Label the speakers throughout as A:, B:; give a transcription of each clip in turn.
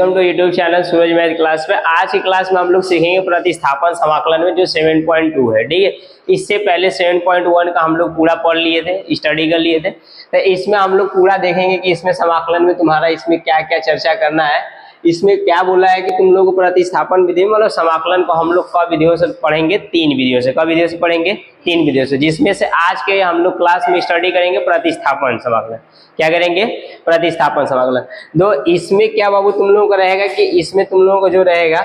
A: Welcome to YouTube channel Suraj math class पे। आज की क्लास में हम लोग सीखेंगे प्रतिस्थापन समाकलन में जो 7.2 है। ठीक है, इससे पहले 7.1 का हम लोग पूरा पढ़ लिए थे, स्टडी कर लिए थे। तो इसमें हम लोग पूरा देखेंगे कि इसमें समाकलन में तुम्हारा इसमें क्या क्या चर्चा करना है। इसमें क्या बोला है कि तुम लोग प्रतिस्थापन विधि मतलब समाकलन को हम लोग कब विधियों से पढ़ेंगे, 3 विधियों से। कब विधियों से पढ़ेंगे? 3 विधियों से, जिसमें से आज के हम लोग क्लास में स्टडी करेंगे प्रतिस्थापन समाकलन। क्या करेंगे? प्रतिस्थापन समाकलन। तो इसमें क्या बाबू तुम लोगों का रहेगा कि इसमें तुम लोगों को जो रहेगा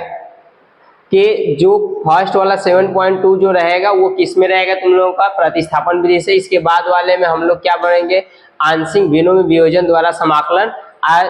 A: कि जो फर्स्ट वाला 7.2 जो रहेगा वो किस में रहेगा तुम लोगों का? प्रतिस्थापन विधि से। इसके बाद वाले में हम लोग क्या पढ़ेंगे? आंशिक भिन्नों में वियोजन द्वारा समाकलन।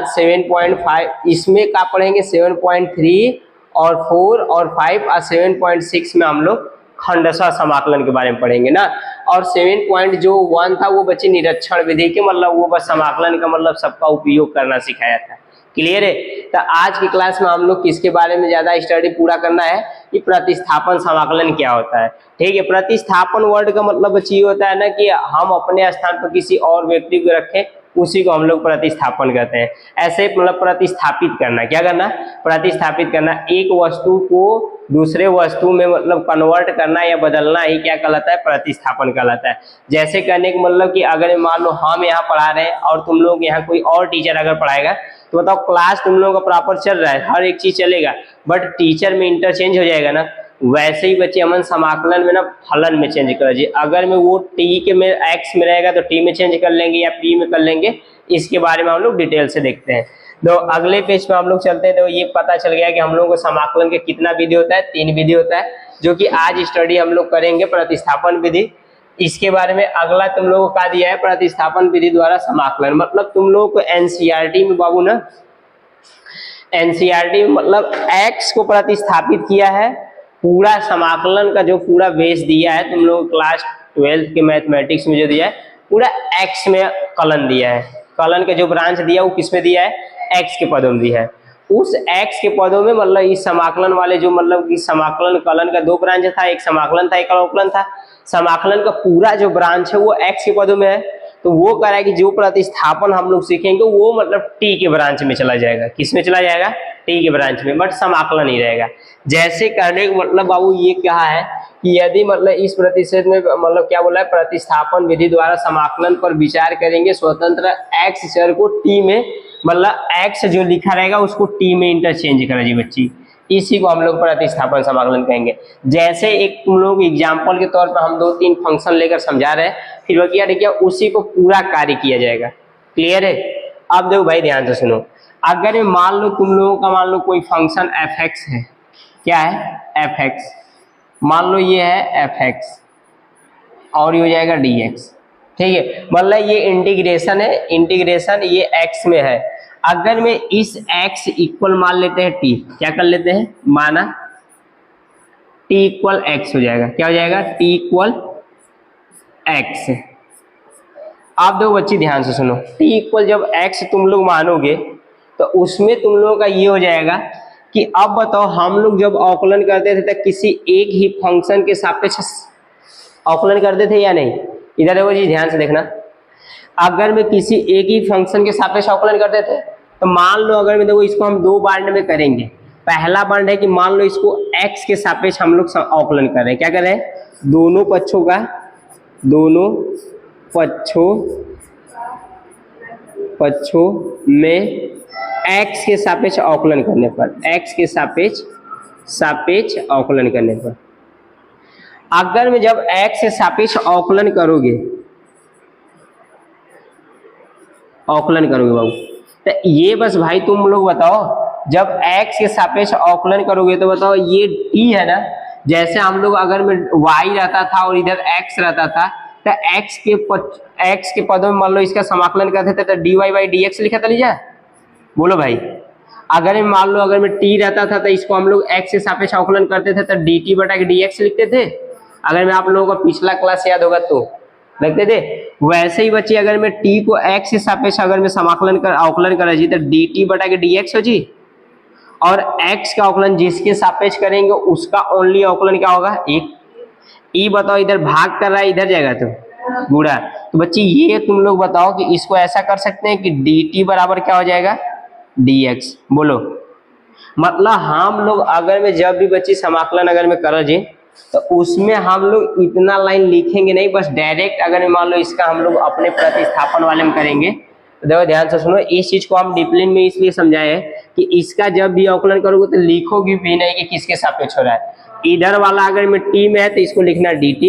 A: 7.5 इसमें क्या पढ़ेंगे? 7.3 और 4 और 5 और 7.6 में हम लोग खंडशः समाकलन के बारे में पढ़ेंगे ना। और 7.1 था वो बच्चे निरीक्षण विधि के, मतलब वो बस समाकलन का मतलब सबका उपयोग करना सिखाया था। क्लियर है? तो आज की क्लास में हम लोग किसके बारे में ज्यादा स्टडी पूरा करना है कि प्रतिस्थापन समाकलन क्या होता है। ठीक है, प्रतिस्थापन वर्ड का मतलब बच्चे ये होता है ना कि हम अपने स्थान पर किसी और व्यक्ति को रखें, उसी को हम लोग प्रतिस्थापन कहते हैं। ऐसे मतलब प्रतिस्थापित करना। क्या करना? प्रतिस्थापित करना। एक वस्तु को दूसरे वस्तु में मतलब कन्वर्ट करना या बदलना ही क्या कहलाता है? प्रतिस्थापन कहलाता है। जैसे कहने का मतलब कि अगर मान लो हम यहाँ पढ़ा रहे हैं और तुम लोग यहाँ कोई और टीचर अगर पढ़ाएगा तो बताओ क्लास तुम लोगों का प्रॉपर चल रहा है, हर एक चीज चलेगा, बट टीचर में इंटरचेंज हो जाएगा ना। वैसे ही बच्चे अमन समाकलन में ना फलन में चेंज कर दीजिए। अगर में वो टी के में एक्स में रहेगा तो टी में चेंज कर लेंगे या पी में कर लेंगे। इसके बारे में हम लोग डिटेल से देखते हैं। तो अगले पेज पे हम लोग चलते हैं। तो ये पता चल गया कि हम लोगों को समाकलन के कितना विधि होता है? 3 विधि होता है, जो कि आज स्टडी हम लोग करेंगे प्रतिस्थापन विधि। इसके बारे में अगला तुम लोगों को दिया है प्रतिस्थापन विधि द्वारा समाकलन। मतलब तुम लोगों को एनसीईआरटी में बाबू ना, एनसीईआरटी में मतलब एक्स को प्रतिस्थापित किया है। पूरा समाकलन का जो पूरा बेस दिया है तुम लोग क्लास 12 के मैथमेटिक्स में जो दिया है पूरा एक्स में कलन दिया है। कलन का जो ब्रांच दिया वो किस में दिया है? एक्स के पदों में दिया है। उस एक्स के पदों में मतलब इस समाकलन वाले जो मतलब कि समाकलन कलन का 2 ब्रांच था, एक समाकलन था एक अवकलन था। समाकलन का पूरा जो ब्रांच है वो एक्स के पदों में है। तो वो कह रहा है कि जो प्रतिस्थापन हम लोग सीखेंगे वो मतलब टी के ब्रांच में चला जाएगा। किस में चला जाएगा? टी के ब्रांच में, बट समाकलन ही रहेगा। जैसे कहने का मतलब बाबू ये कहा है कि यदि मतलब इस प्रतिशत में मतलब क्या बोला है? प्रतिस्थापन विधि द्वारा समाकलन पर विचार करेंगे स्वतंत्र एक्स चर को टी में, मतलब एक्स जो लिखा रहेगा उसको टी में इंटरचेंज करा जी बच्ची। इसी को हम लोग प्रतिस्थापन समाकलन कहेंगे। जैसे एक तुम लोग एग्जाम्पल के तौर पर हम 2-3 फंक्शन लेकर समझा रहे हैं, फिर वो क्या देखिए उसी को पूरा कार्य किया जाएगा। क्लियर है? अब देखो भाई ध्यान से सुनो। अगर मान लो तुम लोगों का मान लो कोई फंक्शन एफ एक्स है। क्या है? F x. मान लो ये है एफ एक्स और ये हो जाएगा डी एक्स। ठीक है, मतलब ये इंटीग्रेशन है, इंटीग्रेशन ये एक्स में है। अगर मैं इस x इक्वल मान लेते हैं t, क्या कर लेते हैं? माना t इक्वल x हो जाएगा। क्या हो जाएगा? t equal x। आप दो बच्चे ध्यान से सुनो। t इक्वल जब x तुम लोग मानोगे तो उसमें तुम लोगों का ये हो जाएगा कि अब बताओ हम लोग जब अवकलन करते थे तो किसी एक ही फंक्शन के सापेक्ष अवकलन करते थे या नहीं? इधर देखो जी, ध्यान से देखना। अगर मैं किसी एक ही फंक्शन के सापेक्ष अवकलन करते थे तो मान लो अगर मैं देखो इसको हम 2 बांड में करेंगे। पहला बांड है कि मान लो इसको x के सापेक्ष हम लोग अवकलन कर रहे हैं। क्या कर रहे हैं? दोनों पक्षों में x के सापेक्ष अवकलन करने पर, x के सापेक्ष अवकलन करने पर, अगर मैं जब x के सापेक्ष अवकलन करोगे बाबू, तो ये बस भाई तुम लोग बताओ जब x के सापेक्ष अवकलन करोगे तो बताओ ये t है ना। जैसे हम लोग अगर में y रहता था और इधर x रहता था तो x के पदों में मान लो इसका समाकलन करते थे तो dy बाई dx लिखा था। लीजिए बोलो भाई। अगर मान लो अगर में t रहता था तो इसको हम लोग x के सापेक्ष अवकलन करते थे तो dt बटा dx लिखते थे। अगर मैं आप लोगों का पिछला क्लास याद होगा तो लगते थे। वैसे ही बच्चे अगर मैं t को x के सापेक्ष अगर मैं समाकलन कर अवकलन करा जी तो dt बटा के dx हो जी। और x का अवकलन जिसके सापेक्ष करेंगे उसका ओनली अवकलन क्या होगा? 1। ई बताओ इधर भाग कर रहा है, इधर जाएगा तो गुणा। तो बच्चे ये तुम लोग बताओ कि इसको ऐसा कर सकते हैं कि dt बराबर क्या हो जाएगा? dx। बोलो मतलब हम लोग अगर में जब भी बच्ची समाकलन अगर में कर जी तो उसमें हम लोग इतना लाइन लिखेंगे नहीं, बस डायरेक्ट अगर मान लो इसका हम लोग अपने प्रतिस्थापन वाले में करेंगे तो देखो ध्यान से सुनो, इस चीज को हम डिसिप्लिन में इसलिए समझाए कि इसका जब भी अवकलन करोगे तो लिखोगे भी नहीं कि किसके सापेक्ष हो रहा है। इधर वाला अगर में t में है तो इसको लिखना dt,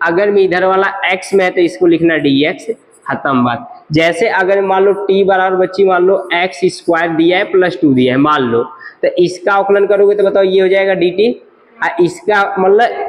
A: अगर में इधर वाला x में है तो इसको लिखना dx, खत्म बात। जैसे अगर मान लो t बराबर बच्ची मान लो x स्क्वायर दिया है प्लस 2 दिया है मान लो, तो इसका अवकलन करोगे तो बताओ ये हो जाएगा dt। इसका मतलब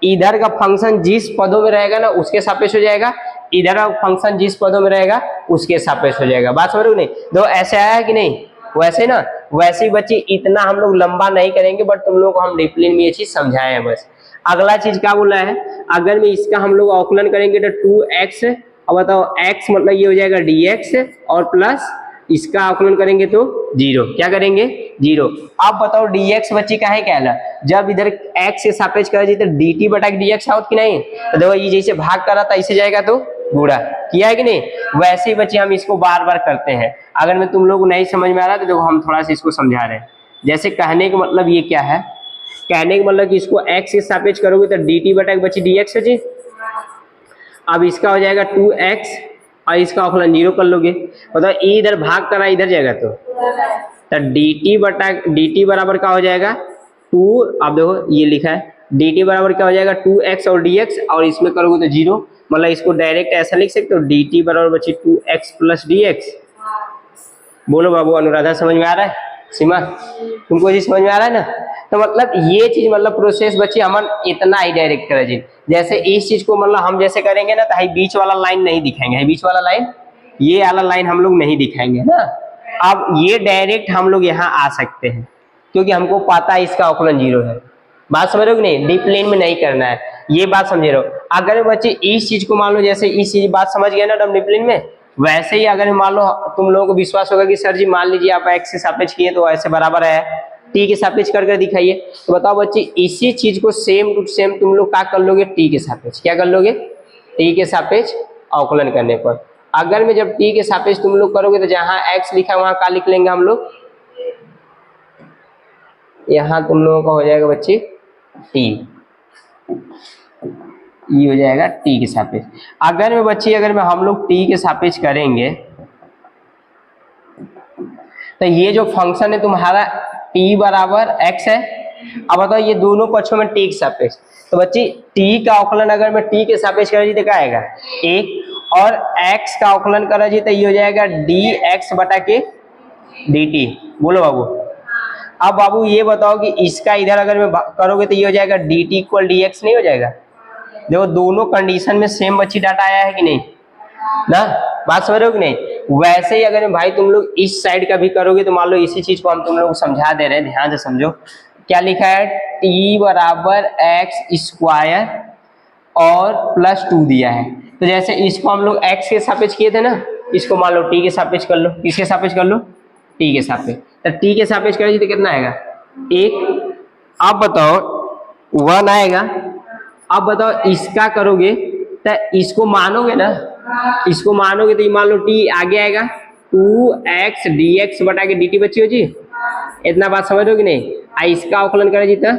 A: इधर का फंक्शन जिस पदों में रहेगा ना उसके सापेक्ष हो जाएगा, इधर का फंक्शन जिस पदों में रहेगा उसके सापेक्ष हो जाएगा। बात समझ रहे हो नहीं? दो ऐसे आया है कि नहीं? वैसे ना वैसे ही बच्ची इतना हम लोग लंबा नहीं करेंगे, बट तुम लोग को हम डिसिप्लिन में ये चीज समझाए हैं बस। अगला चीज क्या बोला है, अगर में इसका हम लोग अवकलन करेंगे तो 2x, अब बताओ x मतलब ये हो जाएगा dx और प्लस इसका अवकलन करेंगे तो 0। क्या करेंगे? 0। अब बताओ dx बच्ची का है क्या है, जब इधर x से सापेक्ष करा जाए तो dt बटा dx आउट कि नहीं? तो देखो ये जैसे भाग करा था ऐसे जाएगा तो गुणा किया है कि नहीं? वैसे ही बच्चे हम इसको बार बार करते हैं। अगर मैं तुम लोग को नहीं समझ में आ रहा तो देखो हम थोड़ा सा इसको समझा रहे हैं। जैसे कहने का मतलब ये क्या है, कहने का मतलब कि इसको x से सापेक्ष करोगे तो dt बटा बच्ची dx है जी। अब इसका हो जाएगा 2x और इसका अवकलन 0 कर लोगे, मतलब इधर भाग करा इधर जाएगा तो dt बराबर क्या हो जाएगा 2। अब देखो ये लिखा है dt बराबर क्या हो जाएगा 2x और dx, और इसमें करोगे तो 0, मतलब इसको डायरेक्ट ऐसा लिख सकते हो dt बराबर बच्ची 2x प्लस dx। बोलो बाबू अनुराधा समझ में आ रहा है? सीमा तुमको जी समझ में आ रहा है ना? तो मतलब ये चीज मतलब प्रोसेस बच्ची हम इतना ही डायरेक्ट करे जी। जैसे इस चीज को मतलब हम जैसे करेंगे ना तो बीच वाला लाइन नहीं दिखाएंगे, बीच वाला लाइन ये वाला लाइन हम लोग नहीं दिखाएंगे ना। अब ये डायरेक्ट हम लोग यहाँ आ सकते हैं क्योंकि हमको पता है इसका अवकलन 0 है। बात समझ रहे हो कि नहीं? डिसिप्लिन में नहीं करना है, ये बात समझे रहो। अगर बच्चे इस चीज को मान लो जैसे इस चीज बात समझ गए ना डिसिप्लिन में, वैसे ही अगर मान लो तुम लोगों को विश्वास होगा कि सर जी मान लीजिए आप x से सापेक्ष किए तो ऐसे बराबर है, t के सापेक्ष करके दिखाइए, तो बताओ बच्चे इसी चीज को सेम टू सेम तुम लोग क्या कर लोगे? t के सापेक्ष। क्या कर लोगे? t के सापेक्ष अवकलन करने पर। अगर में जब t के सापेक्ष तुम लोग करोगे तो जहां x लिखा है वहां क्या लिख लेंगे हम लोग? यहाँ तुम लोगों का हो जाएगा बच्चे t, ये हो जाएगा t के सापेक्ष। अगर में बच्ची अगर में हम लोग t के सापेक्ष करेंगे तो ये जो फंक्शन है तुम्हारा t बराबर x है। अब बताओ ये दोनों पक्षों में t के सापेक्ष, तो बच्ची t का अवकलन अगर मैं t के सापेक्ष करा जी तो क्या आएगा 1, और x का अवकलन करा जी तो ये हो जाएगा dx बटा के dt। बोलो बाबू। अब बाबू ये बताओ कि इसका इधर अगर मैं करोगे तो ये हो जाएगा dt इक्वल dx नहीं हो जाएगा? देखो दोनों कंडीशन में सेम बच्ची डाटा आया है कि नहीं ना? बात समझ रहे हो कि नहीं? वैसे ही अगर भाई तुम लोग इस साइड का भी करोगे तो मान लो इसी चीज को हम तुम लोग को समझा दे रहे हैं, ध्यान से समझो। क्या लिखा है? t बराबर x स्क्वायर और प्लस 2 दिया है, तो जैसे इसको हम लोग x के सापेक्ष किए थे ना, इसको मान लो t के सापेक्ष कर लो। किसके सापेक्ष कर लो? t के सापेक्ष। तो t के सापेक्ष करेंगे तो कितना आएगा 1। अब बताओ 1 आएगा। अब बताओ इसका करोगे तो इसको मानोगे ना, इसको मानोगे तो ये मान लो t आगे आएगा 2x dx बटा के dt बच्ची हो जी। इतना बात समझ रहे हो कि नहीं? इसका अवकलन करें जी तो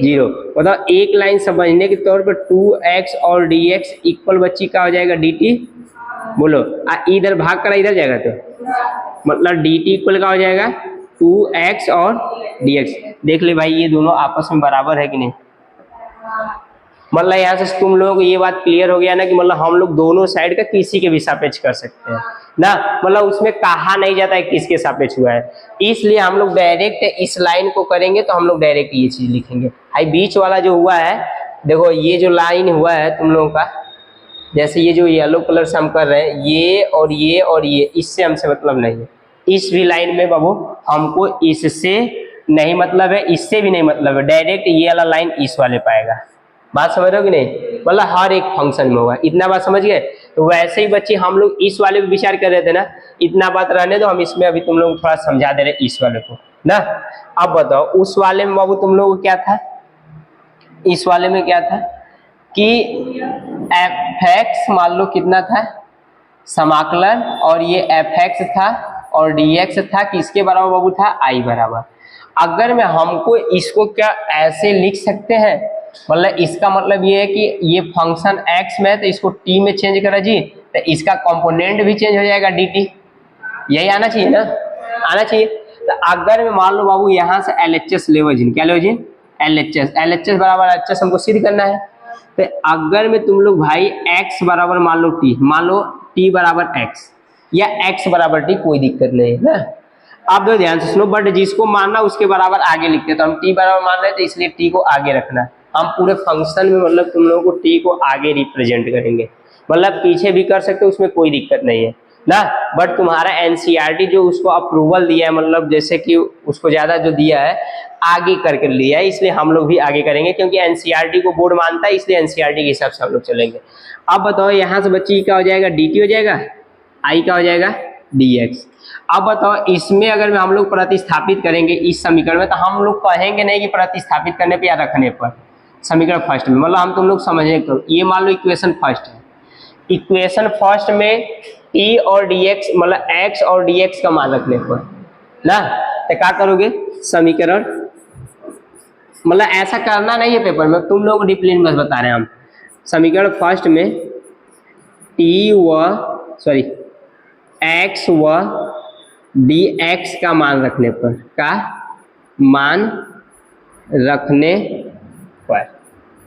A: 0। बताओ एक लाइन समझने के तौर पर 2x और dx इक्वल बच्ची का हो जाएगा dt। बोलो इधर भाग करा इधर जाएगा तो मतलब dt इक्वल का हो जाएगा 2x और dx। देख ले भाई ये दोनों आपस में बराबर है कि नहीं? मतलब यहाँ से तुम लोगों को ये बात क्लियर हो गया ना कि मतलब हम लोग दोनों साइड का किसी के भी सापेक्ष कर सकते हैं ना, मतलब उसमें कहा नहीं जाता है किसके सापेक्ष हुआ है। इसलिए हम लोग डायरेक्ट इस लाइन को करेंगे तो हम लोग डायरेक्ट ये चीज लिखेंगे। भाई बीच वाला जो हुआ है, देखो ये जो लाइन हुआ है तुम लोगों का, जैसे ये जो येलो कलर से हम कर रहे हैं, ये और ये और ये, इससे हमसे मतलब नहीं है। इस भी लाइन में बाबू हमको इससे नहीं मतलब है, इससे भी नहीं मतलब है, डायरेक्ट ये वाला लाइन इस वाले पाएगा। बात समझ रहे हो कि नहीं? मतलब हर एक फंक्शन में होगा। इतना बात समझ गए? तो वैसे ही बच्चे हम लोग इस वाले पे विचार कर रहे थे ना, इतना बात रहने दो, हम इसमें अभी तुम लोग थोड़ा समझा दे रहे इस वाले को ना। अब बताओ उस वाले में बाबू तुम लोग को क्या था? इस वाले में क्या था कि fx मान लो कितना था समाकलन, और ये fx था और dx था किसके बराबर बाबू था I बराबर। अगर मैं हमको इसको क्या ऐसे लिख सकते हैं, मतलब इसका मतलब ये है कि ये फंक्शन x में है तो इसको t में चेंज करा जी, तो इसका कंपोनेंट भी चेंज हो जाएगा dt, यही आना चाहिए ना, आना चाहिए। तो अगर मैं मान लो बाबू यहाँ से LHS ले जी, क्या ले जी LHS बराबर LHS हमको सिद्ध करना है। तो अगर मैं तुम लोग भाई x बराबर मान लो t बराबर x या x बराबर t, कोई दिक्कत नहीं है ना। आप दो ध्यान से सुनो, बट जिसको मानना उसके बराबर आगे लिखते हैं, तो हम t बराबर मान रहे हैं तो इसलिए t को आगे रखना है। हम पूरे फंक्शन में मतलब तुम लोगों को t को आगे रिप्रेजेंट करेंगे, मतलब पीछे भी कर सकते हो, उसमें कोई दिक्कत नहीं है ना। बट तुम्हारा एनसीईआरटी जो उसको अप्रूवल दिया है, मतलब जैसे कि उसको ज्यादा जो दिया है आगे करके लिया है, इसलिए हम लोग भी आगे करेंगे, क्योंकि एनसीईआरटी को बोर्ड मानता है, इसलिए एनसीईआरटी के हिसाब से हम लोग चलेंगे। अब बताओ यहाँ से बच्ची क्या हो जाएगा, dt हो जाएगा, I क्या हो जाएगा dx। अब बताओ इसमें अगर हम लोग प्रतिस्थापित करेंगे इस समीकरण में, तो हम लोग कहेंगे नहीं कि प्रतिस्थापित करने पर या रखने पर, समीकरण फर्स्ट में, मतलब हम तुम लोग समझे तो ये मान लो इक्वेशन फर्स्ट है, इक्वेशन फर्स्ट में t और dx मतलब x और dx का मान रखने पर ना, तो क्या करोगे समीकरण, मतलब ऐसा करना नहीं है पेपर में, तुम लोग डिसिप्लिन बस बता रहे हैं हम। समीकरण फर्स्ट में x व dx का मान रखने पर, का मान रखने पर,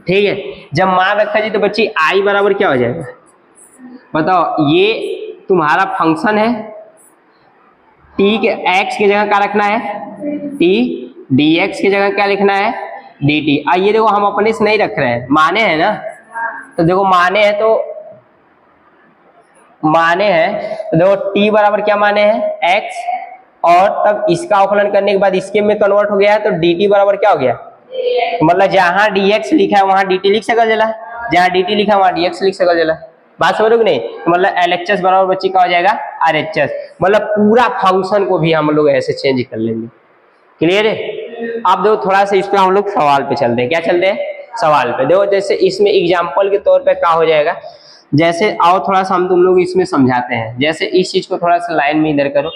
A: ठीक है। जब मान रखा जी तो बच्ची I बराबर क्या हो जाएगा बताओ, ये तुम्हारा फंक्शन है, t के x की जगह क्या रखना है t, dx की जगह क्या लिखना है dt। ये देखो हम अपने से नहीं रख रहे हैं, माने हैं ना, तो देखो माने हैं तो देखो t बराबर क्या माने हैं x, और तब इसका अवकलन करने के बाद इसके में कन्वर्ट हो गया है, तो dt बराबर क्या हो गया, मतलब जहां dx लिखा है वहां dt लिख सकल जला, जहां dt लिखा है वहां dx लिख सकल जला, बात समझोगे नहीं। तो मतलब LHS बराबर बच्ची का हो जाएगा RHS, मतलब पूरा फंक्शन को भी हम लोग ऐसे चेंज कर लेंगे, क्लियर है। अब देखो थोड़ा सा इस पे हम लोग सवाल पे चलते हैं, क्या चलते हैं सवाल पे। देखो जैसे इसमें एग्जाम्पल के तौर पे क्या हो जाएगा, जैसे और थोड़ा सा हम तुम लोग इसमें समझाते हैं, जैसे इस चीज को थोड़ा सा लाइन में इधर करो।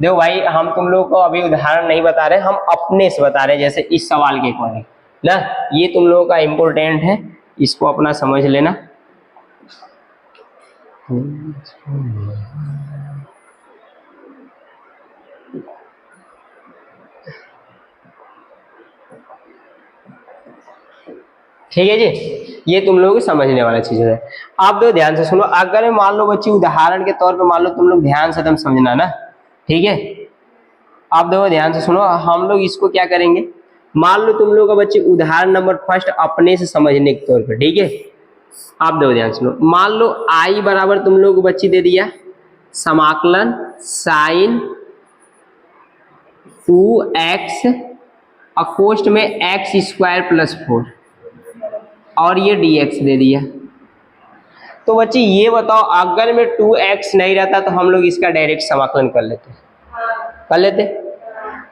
A: देखो भाई हम तुम लोग को अभी उदाहरण नहीं बता रहे, हम अपने से बता रहे हैं, जैसे इस सवाल के अकॉर्डिंग ना, ये तुम लोगों का इम्पोर्टेंट है, इसको अपना समझ लेना। ठीक है जी, ये तुम लोग समझने वाला चीज है। आप दो ध्यान से सुनो, अगर मान लो बच्ची उदाहरण के तौर पे मान लो, तुम लोग ध्यान से तुम समझना ना, ठीक है। आप देखो ध्यान से सुनो, हम लोग इसको क्या करेंगे, मान लो तुम लोग का बच्चे उदाहरण नंबर फर्स्ट अपने से समझने के तौर पे, ठीक है। आप देखो ध्यान सुनो, मान लो I बराबर तुम लोग को बच्ची दे दिया समाकलन साइन 2x अकोष्ठ में x² + 4 और ये dx दे दिया। तो बच्ची ये बताओ, अगर में 2x नहीं रहता तो हम लोग इसका डायरेक्ट समाकलन कर लेते,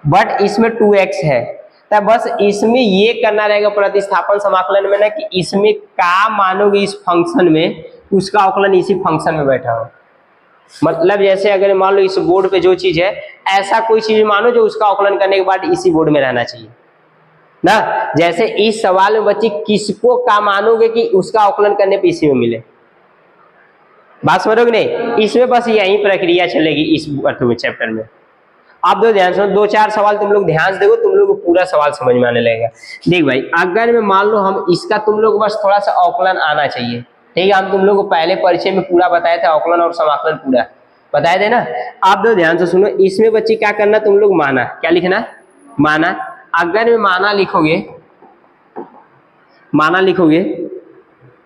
A: बट इसमें 2x है, तो बस इसमें ये करना रहेगा प्रतिस्थापन समाकलन में ना, कि इसमें का मानोगे इस फंक्शन में, उसका अवकलन इसी फंक्शन में बैठा हो। मतलब जैसे अगर मान लो इस बोर्ड पे जो चीज है, ऐसा कोई चीज मानो जो उसका अवकलन करने के बाद इसी बोर्ड में रहना चाहिए ना। जैसे इस सवाल में बच्ची किसको का मानोगे कि उसका अवकलन करने पे इसी में मिले, बात समझोगे नहीं, इसमें बस यही प्रक्रिया चलेगी इस चैप्टर में। आप दो ध्यान से, 2-4 सवाल तुम लोग ध्यान से देखो, तुम लोग को पूरा सवाल समझ में आने लगेगा। देख भाई, अगर मैं मान लो हम इसका तुम लोग बस थोड़ा सा अवकलन आना चाहिए, ठीक है। हम तुम लोग को पहले परिचय में पूरा बताए थे, अवकलन और समाकलन पूरा बताए थे ना। आप दो ध्यान से सुनो, इसमें बच्ची क्या करना, तुम लोग माना, क्या लिखना माना। अगर में माना लिखोगे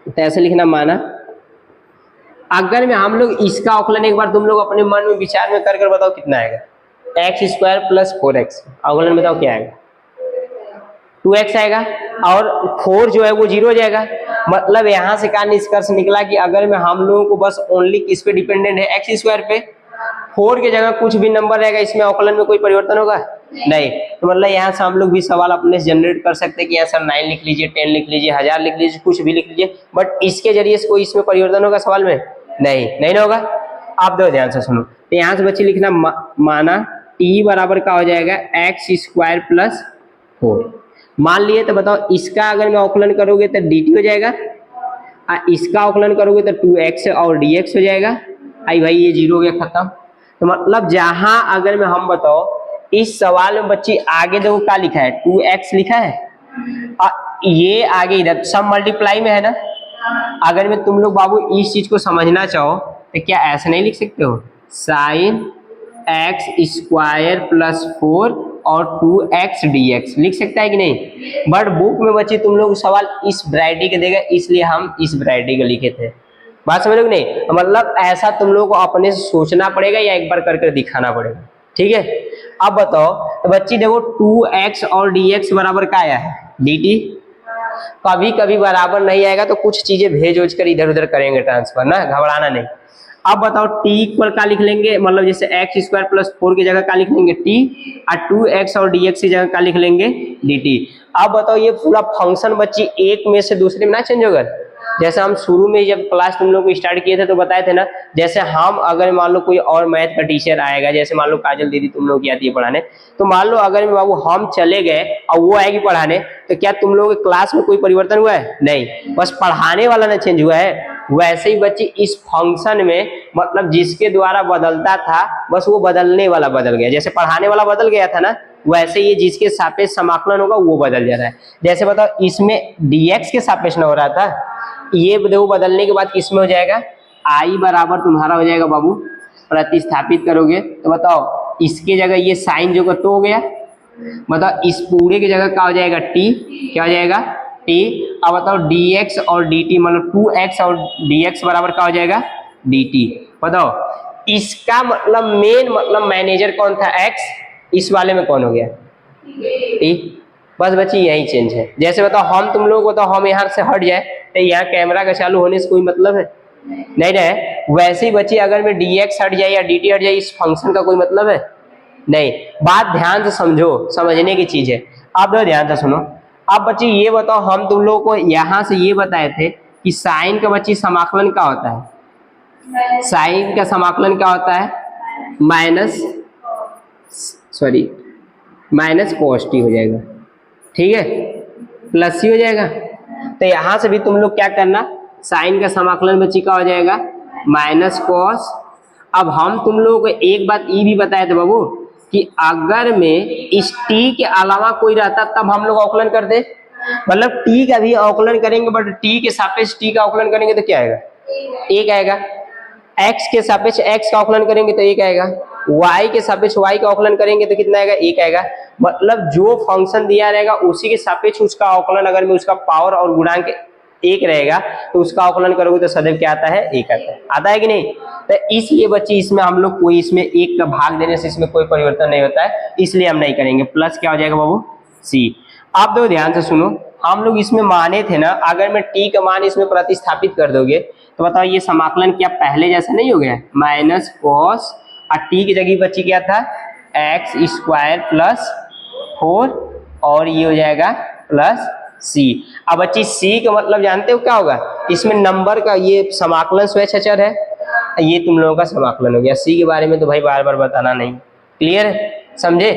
A: तो ऐसे लिखना माना। अगर में हम लोग इसका अवकलन एक बार तुम लोग अपने मन में विचार में कर बताओ कितना आएगा, x² + 4x, अवकलन बताओ क्या आएगा, 2x आएगा, और 4 जो है वो 0 हो जाएगा। मतलब यहाँ से क्या निष्कर्ष निकला कि अगर में हम लोगों को बस ओनली किस पे डिपेंडेंट है, x² पे, 4 की जगह कुछ भी नंबर रहेगा, इसमें अवकलन में कोई परिवर्तन होगा नहीं। तो मतलब यहाँ से हम लोग भी सवाल अपने से जनरेट कर सकते हैं कि यहाँ सर 9 लिख लीजिए, 10 लिख लीजिए, 1000 लिख लीजिए, कुछ भी लिख लीजिए, बट इसके जरिए से कोई इसमें परिवर्तन होगा सवाल में नहीं ना होगा। आप दो ध्यान से सुनो, तो यहाँ से बच्चे लिखना माना t बराबर का हो जाएगा एक्स स्क्वायर प्लस 4 मान लिए। तो बताओ इसका अगर मैं अवकलन करोगे तो dt हो जाएगा, इसका अवकलन करोगे तो 2x और dx हो जाएगा। आई भाई ये जीरो हो गया खत्म। तो मतलब जहां अगर मैं हम बताओ इस सवाल में बच्ची आगे देखो क्या लिखा है 2x लिखा है, ये आगे इधर सब मल्टीप्लाई में है ना। अगर मैं तुम लोग बाबू इस चीज को समझना चाहो तो क्या ऐसे नहीं लिख सकते हो, साइन एक्स स्क्वायर प्लस 4 और 2x dx लिख सकता है कि नहीं। बट बुक में बच्चे तुम लोग सवाल इस वैरायटी के देगा, इसलिए हम इस वैरायटी को लिखे थे। बात समझ लो नहीं, मतलब ऐसा तुम लोग को अपने से सोचना पड़ेगा या एक बार करके दिखाना पड़ेगा, ठीक है। अब बताओ तो बच्ची देखो 2x और dx बराबर क्या आया है dt। कभी कभी बराबर नहीं आएगा तो कुछ चीजें भेज उज कर इधर उधर करेंगे ट्रांसफर ना, घबराना नहीं। अब बताओ t इक्वल क्या लिख लेंगे, मतलब जैसे एक्स स्क्वायर प्लस 4 की जगह क्या लिख लेंगे t, और 2x और dx की जगह क्या लिख लेंगे dt। अब बताओ ये पूरा फंक्शन बच्ची एक में से दूसरे में ना चेंज होगा। जैसे हम शुरू में जब क्लास तुम लोग को स्टार्ट किए थे तो बताए थे ना, जैसे हम अगर मान लो कोई और मैथ का टीचर आएगा, जैसे मान लो काजल दीदी तुम लोग की आती है पढ़ाने, तो मान लो अगर बाबू हम चले गए और वो आएगी पढ़ाने, तो क्या तुम लोग के क्लास में कोई परिवर्तन हुआ है? नहीं, बस पढ़ाने वाला ना चेंज हुआ है। वैसे ही बच्ची इस फंक्शन में मतलब जिसके द्वारा बदलता था बस वो बदलने वाला बदल गया। जैसे पढ़ाने वाला बदल गया था ना, वैसे ये जिसके सापेक्ष समाकलन होगा वो बदल जा रहा है। जैसे बताओ इसमें dx के सापेक्ष न हो रहा था, ये देखो बदलने के बाद किसमें हो जाएगा, i बराबर तुम्हारा हो जाएगा बाबू, प्रतिस्थापित करोगे तो बताओ इसके जगह ये साइन जो तो हो गया, बताओ इस पूरे की जगह क्या हो जाएगा t, क्या हो जाएगा t। अब बताओ dx और dt मतलब 2x और dx बराबर क्या हो जाएगा dt। बताओ इसका मतलब मेन मतलब मैनेजर कौन था x, इस वाले में कौन हो गया t। बस बच्ची यही चेंज है। जैसे बताओ हम तुम लोग बताओ हम यहाँ से हट जाए तो यहाँ कैमरा का चालू होने से कोई मतलब है नहीं ना। वैसे ही बच्ची अगर मैं dx हट जाए या dt हट जाए इस फंक्शन का कोई मतलब है नहीं। बात ध्यान से समझो, समझने की चीज है। आप दो ध्यान से सुनो। अब बच्ची ये बताओ हम तुम लोग को यहाँ से ये बताए थे कि साइन का बच्ची समाकलन क्या होता है, साइन का समाकलन क्या होता है माइनस cos t हो जाएगा, ठीक है, प्लस ही हो जाएगा। तो यहां से भी तुम लोग क्या करना, साइन का समाकलन बच्ची का हो जाएगा माइनस कॉस। अब हम तुम लोगों को एक बात ये भी बताए थे बाबू कि अगर में इस t के अलावा कोई रहता तब हम लोग अवकलन कर दे, मतलब t का भी अवकलन करेंगे बट t के सापेक्ष t का अवकलन करेंगे तो क्या आएगा, एक आएगा। x के सापेक्ष x का अवकलन करेंगे तो एक आएगा, y के सापेक्ष y का अवकलन करेंगे तो कितना आएगा, एक आएगा। मतलब जो फंक्शन दिया रहेगा उसी के सापेक्ष उसका अवकलन अगर में उसका पावर और गुणांक एक रहेगा तो उसका अवकलन करोगे तो सदैव क्या आता है, एक आता है। आता है कि नहीं। तो इसलिए बच्ची इसमें हम लोग कोई इसमें एक का भाग देने से इसमें कोई परिवर्तन नहीं होता है, इसलिए हम नहीं करेंगे। प्लस क्या हो जाएगा बाबू c। आप दो ध्यान से सुनो, हम लोग इसमें माने थे ना अगर मैं t का मान इसमें प्रतिस्थापित कर दोगे तो बताओ ये समाकलन क्या पहले जैसा नहीं हो गया, माइनस कॉस और t की जगह बच्ची क्या था एक्स स्क्वायर प्लस 4 और ये हो जाएगा प्लस c। अब बच्ची c का मतलब जानते हो क्या होगा, इसमें नंबर का ये समाकलन स्वेच्छाचार है, ये तुम लोगों का समाकलन हो गया। c के बारे में तो भाई बार बार बताना नहीं, क्लियर है, समझे,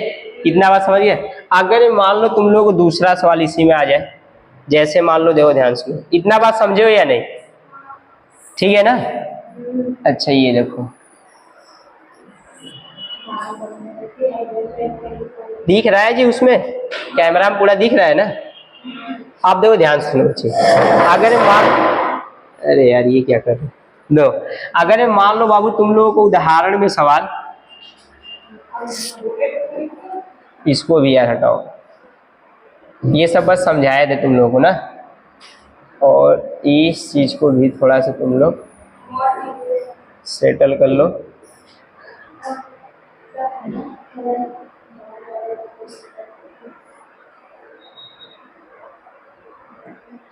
A: कितना बात समझिए। अगर मान लो तुम लोग को दूसरा सवाल इसी में आ जाए, जैसे मान लो देखो ध्यान से, इतना बात समझे हो या नहीं, ठीक है ना। अच्छा ये देखो दिख रहा है जी, उसमें कैमरा में पूरा दिख रहा है ना। आप देखो ध्यान से सुनो बच्चे, अगर मान, अरे यार ये क्या कर रहे लो, अगर मान लो बाबू तुम लोगों को उदाहरण में सवाल, इसको भी यार हटाओ, ये सब बस समझाए थे तुम लोगों को ना, और इस चीज को भी थोड़ा सा तुम लोग सेटल कर लो।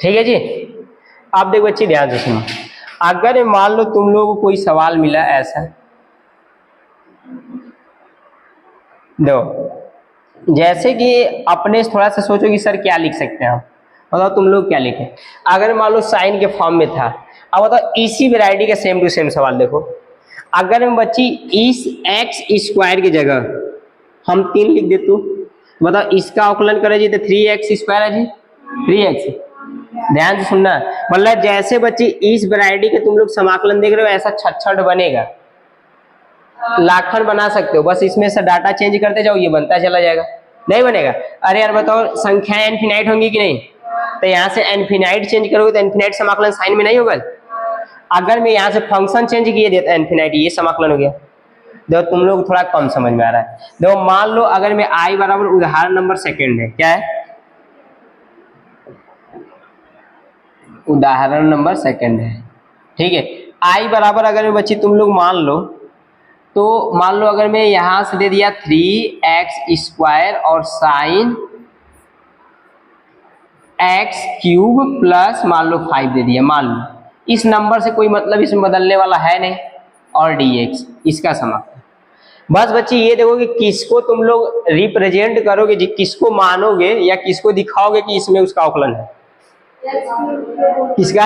A: ठीक है जी। आप देखो बच्चे ध्यान से सुनो, अगर मान लो तुम लोगों को कोई सवाल मिला ऐसा, दो जैसे कि अपने थोड़ा सा सोचो कि सर क्या लिख सकते हैं हम, बताओ तुम लोग क्या लिखें। अगर मान लो साइन के फॉर्म में था, अब बताओ इसी वैरायटी का सेम टू सेम सवाल देखो, अगर हम बच्ची इस एक्स स्क्वायर की जगह हम 3 लिख दे तो बताओ इसका अवकलन करे जी तो 3x² है जी 3x। ध्यान से सुनना, मतलब जैसे बच्ची इस वैरायटी के तुम लोग समाकलन देख रहे हो ऐसा छट बनेगा, लाखन बना सकते हो, बस इसमें से डाटा चेंज करते जाओ ये बनता चला जाएगा। नहीं बनेगा? अरे यार बताओ संख्या इनफिनाइट होंगी कि नहीं, तो यहाँ से इनफिनाइट चेंज करोगे तो इनफिनाइट समाकलन साइन में नहीं होगा। अगर मैं यहाँ से फंक्शन चेंज किए देता इनफिनाइट, ये समाकलन हो गया। देखो तुम लोग थोड़ा कम समझ में आ रहा है। देखो मान लो अगर मैं आई बराबर उदाहरण नंबर सेकंड है, क्या है उदाहरण नंबर सेकंड है, ठीक है। आई बराबर अगर मैं बच्ची तुम लोग मान लो, तो मान लो अगर मैं यहां से दे दिया 3x² और साइन x³ प्लस मान लो 5 दे दिया, मान लो इस नंबर से कोई मतलब इसमें बदलने वाला है नहीं, और dx इसका समाकलन। बस बच्ची ये देखो कि किसको तुम लोग रिप्रेजेंट करोगे जी, किसको मानोगे या किसको दिखाओगे कि इसमें उसका अवकलन है, किसका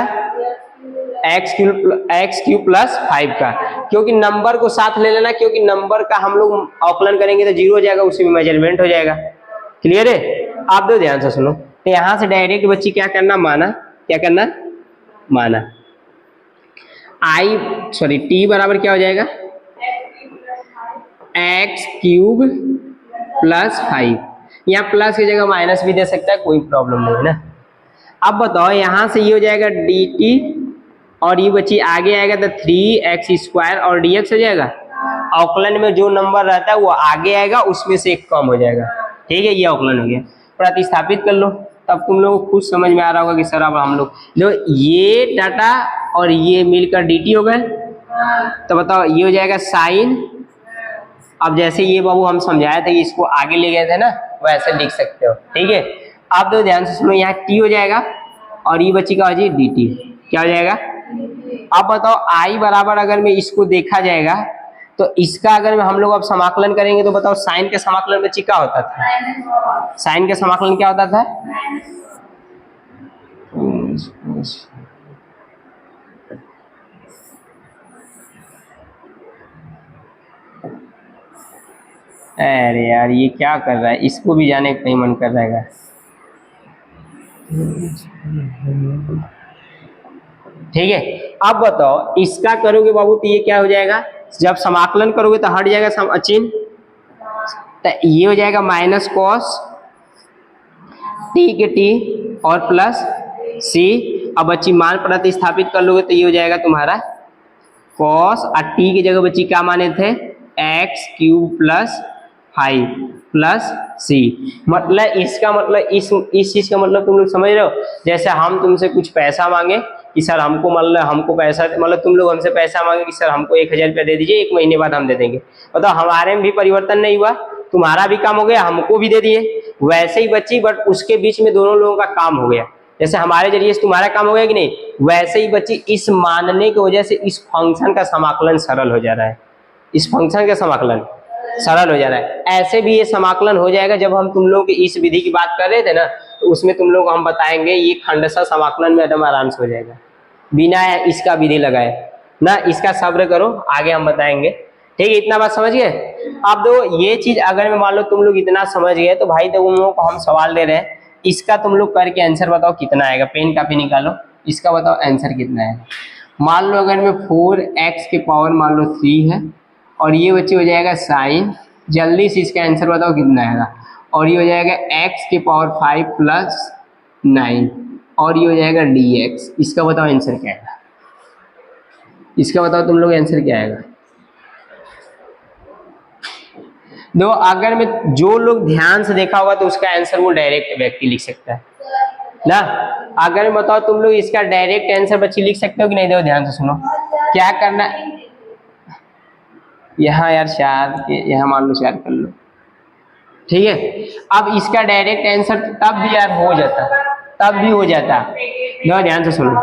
A: x³ प्लस 5 का, क्योंकि नंबर को साथ ले लेना, क्योंकि नंबर का हम लोग अवकलन करेंगे तो 0 हो जाएगा, उसी में मेजरमेंट हो जाएगा। क्लियर है? आप दो ध्यान से सुनो, तो यहां से डायरेक्ट बच्ची क्या करना, माना, क्या करना, माना t बराबर क्या हो जाएगा x³ प्लस 5, यहाँ प्लस की जगह माइनस भी दे सकता है, कोई प्रॉब्लम नहीं है ना। अब बताओ यहां से ये हो जाएगा dt और ये बच्ची आगे आएगा तो 3x² और dx हो जाएगा। अवकलन में जो नंबर रहता है वो आगे आएगा, उसमें से एक कम हो जाएगा, ठीक है, ये अवकलन हो गया। प्रतिस्थापित कर लो, तब तुम लोगों को खुद समझ में आ रहा होगा कि सर अब हम लोग जो ये डाटा और ये मिलकर dt हो गए, तो बताओ ये हो जाएगा साइन। अब जैसे ये बाबू हम समझाए थे, इसको आगे ले गए थे ना, वैसे लिख सकते हो, ठीक है। आप तो ध्यान से सुनो, यहाँ t हो जाएगा और ये बच्ची का हो जाएगी dt, क्या हो जाएगा। अब बताओ i बराबर अगर में इसको देखा जाएगा तो इसका अगर हम लोग अब समाकलन करेंगे तो बताओ साइन के समाकलन बच्ची क्या होता था, साइन का समाकलन क्या होता था, अरे यार ये क्या कर रहा है, इसको भी जाने का नहीं मन कर रहा है। ठीक है, अब बताओ इसका करोगे बाबू तो ये क्या हो जाएगा, जब समाकलन करोगे तो हट जाएगा चिन्ह, तो ये हो जाएगा माइनस कॉस t के t और प्लस c। अब बच्ची मान प्रतिस्थापित कर लोगे तो ये हो जाएगा तुम्हारा कॉस, और t की जगह बच्ची क्या माने थे, x³ प्लस 5 प्लस c। मतलब इसका मतलब इस चीज का मतलब तुम लोग समझ रहे हो। जैसे हम तुमसे कुछ पैसा मांगे कि सर हमको मतलब हमको पैसा, मतलब तुम लोग हमसे पैसा मांगे कि सर हमको 1000 रुपया दे दीजिए, 1 महीने बाद हम दे देंगे, मतलब हमारे में भी परिवर्तन नहीं हुआ, तुम्हारा भी काम हो गया, हमको भी दे दिए, वैसे ही बच्ची, बट उसके बीच में दोनों लोगों का काम हो गया। जैसे हमारे जरिए से तुम्हारा काम हो गया कि नहीं, वैसे ही बच्ची इस मानने की वजह से इस फंक्शन का समाकलन सरल हो जा रहा है, इस फंक्शन का समाकलन सरल हो जा रहा है। ऐसे भी ये समाकलन हो जाएगा। जब हम तुम लोग इस विधि की बात कर रहे थे ना, तो उसमें तुम लोग हम बताएंगे ये खंडशः समाकलन में एकदम आराम से हो जाएगा, बिना इसका विधि लगाए ना। इसका सब्र करो, आगे हम बताएंगे, ठीक है। इतना बात समझ गए। अब दो ये चीज अगर मैं मान लो तुम लोग इतना समझ गए, तो भाई तुम लोगों को हम सवाल दे रहे हैं, इसका तुम लोग करके आंसर बताओ कितना आएगा। पेन कापी निकालो, इसका बताओ आंसर कितना है। मान लो अगर मैं 4x के पावर मान लो 3 है, और ये बच्चे हो जाएगा साइन, जल्दी से इसका आंसर बताओ कितना आएगा। और ये हो जाएगा x के पावर 5 प्लस 9, और ये हो जाएगा dx। इसका बताओ आंसर क्या आएगा, इसका बताओ तुम लोग आंसर क्या आएगा। दो अगर मैं जो लोग ध्यान से देखा होगा तो उसका आंसर वो डायरेक्ट व्यक्ति लिख सकता है ना। अगर मैं बताओ तुम लोग इसका डायरेक्ट आंसर बच्ची लिख सकते हो कि नहीं। देखो ध्यान से सुनो, क्या करना, यहाँ यार 4 यहाँ मान लो 4 कर लो, ठीक है। अब इसका डायरेक्ट आंसर तब भी यार हो जाता, तब भी हो जाता। देखो ध्यान से सुनो,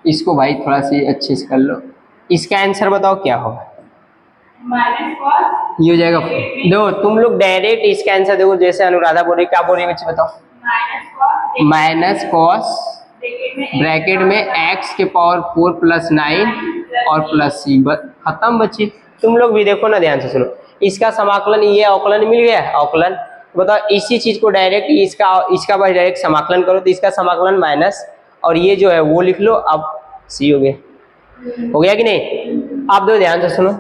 A: इसको भाई थोड़ा सी अच्छे से कर लो। इसका आंसर बताओ क्या होगा, ये हो जाएगा। देखो तुम लोग डायरेक्ट इसका आंसर देखो, जैसे अनुराधा बोल रही, क्या बोल रही है बच्चे बताओ, माइनस कॉस ब्रैकेट में x के पावर 4 प्लस 9 और प्लस c। खत्म बच्चे। तुम लोग भी देखो ना ध्यान से सुनो, इसका समाकलन, ये अवकलन मिल गया अवकलन। बताओ इसी चीज को डायरेक्ट इसका बस डायरेक्ट समाकलन करो तो इसका समाकलन माइनस और ये जो है वो लिख लो। अब c हो गया कि नहीं। आप दो ध्यान से सुनो,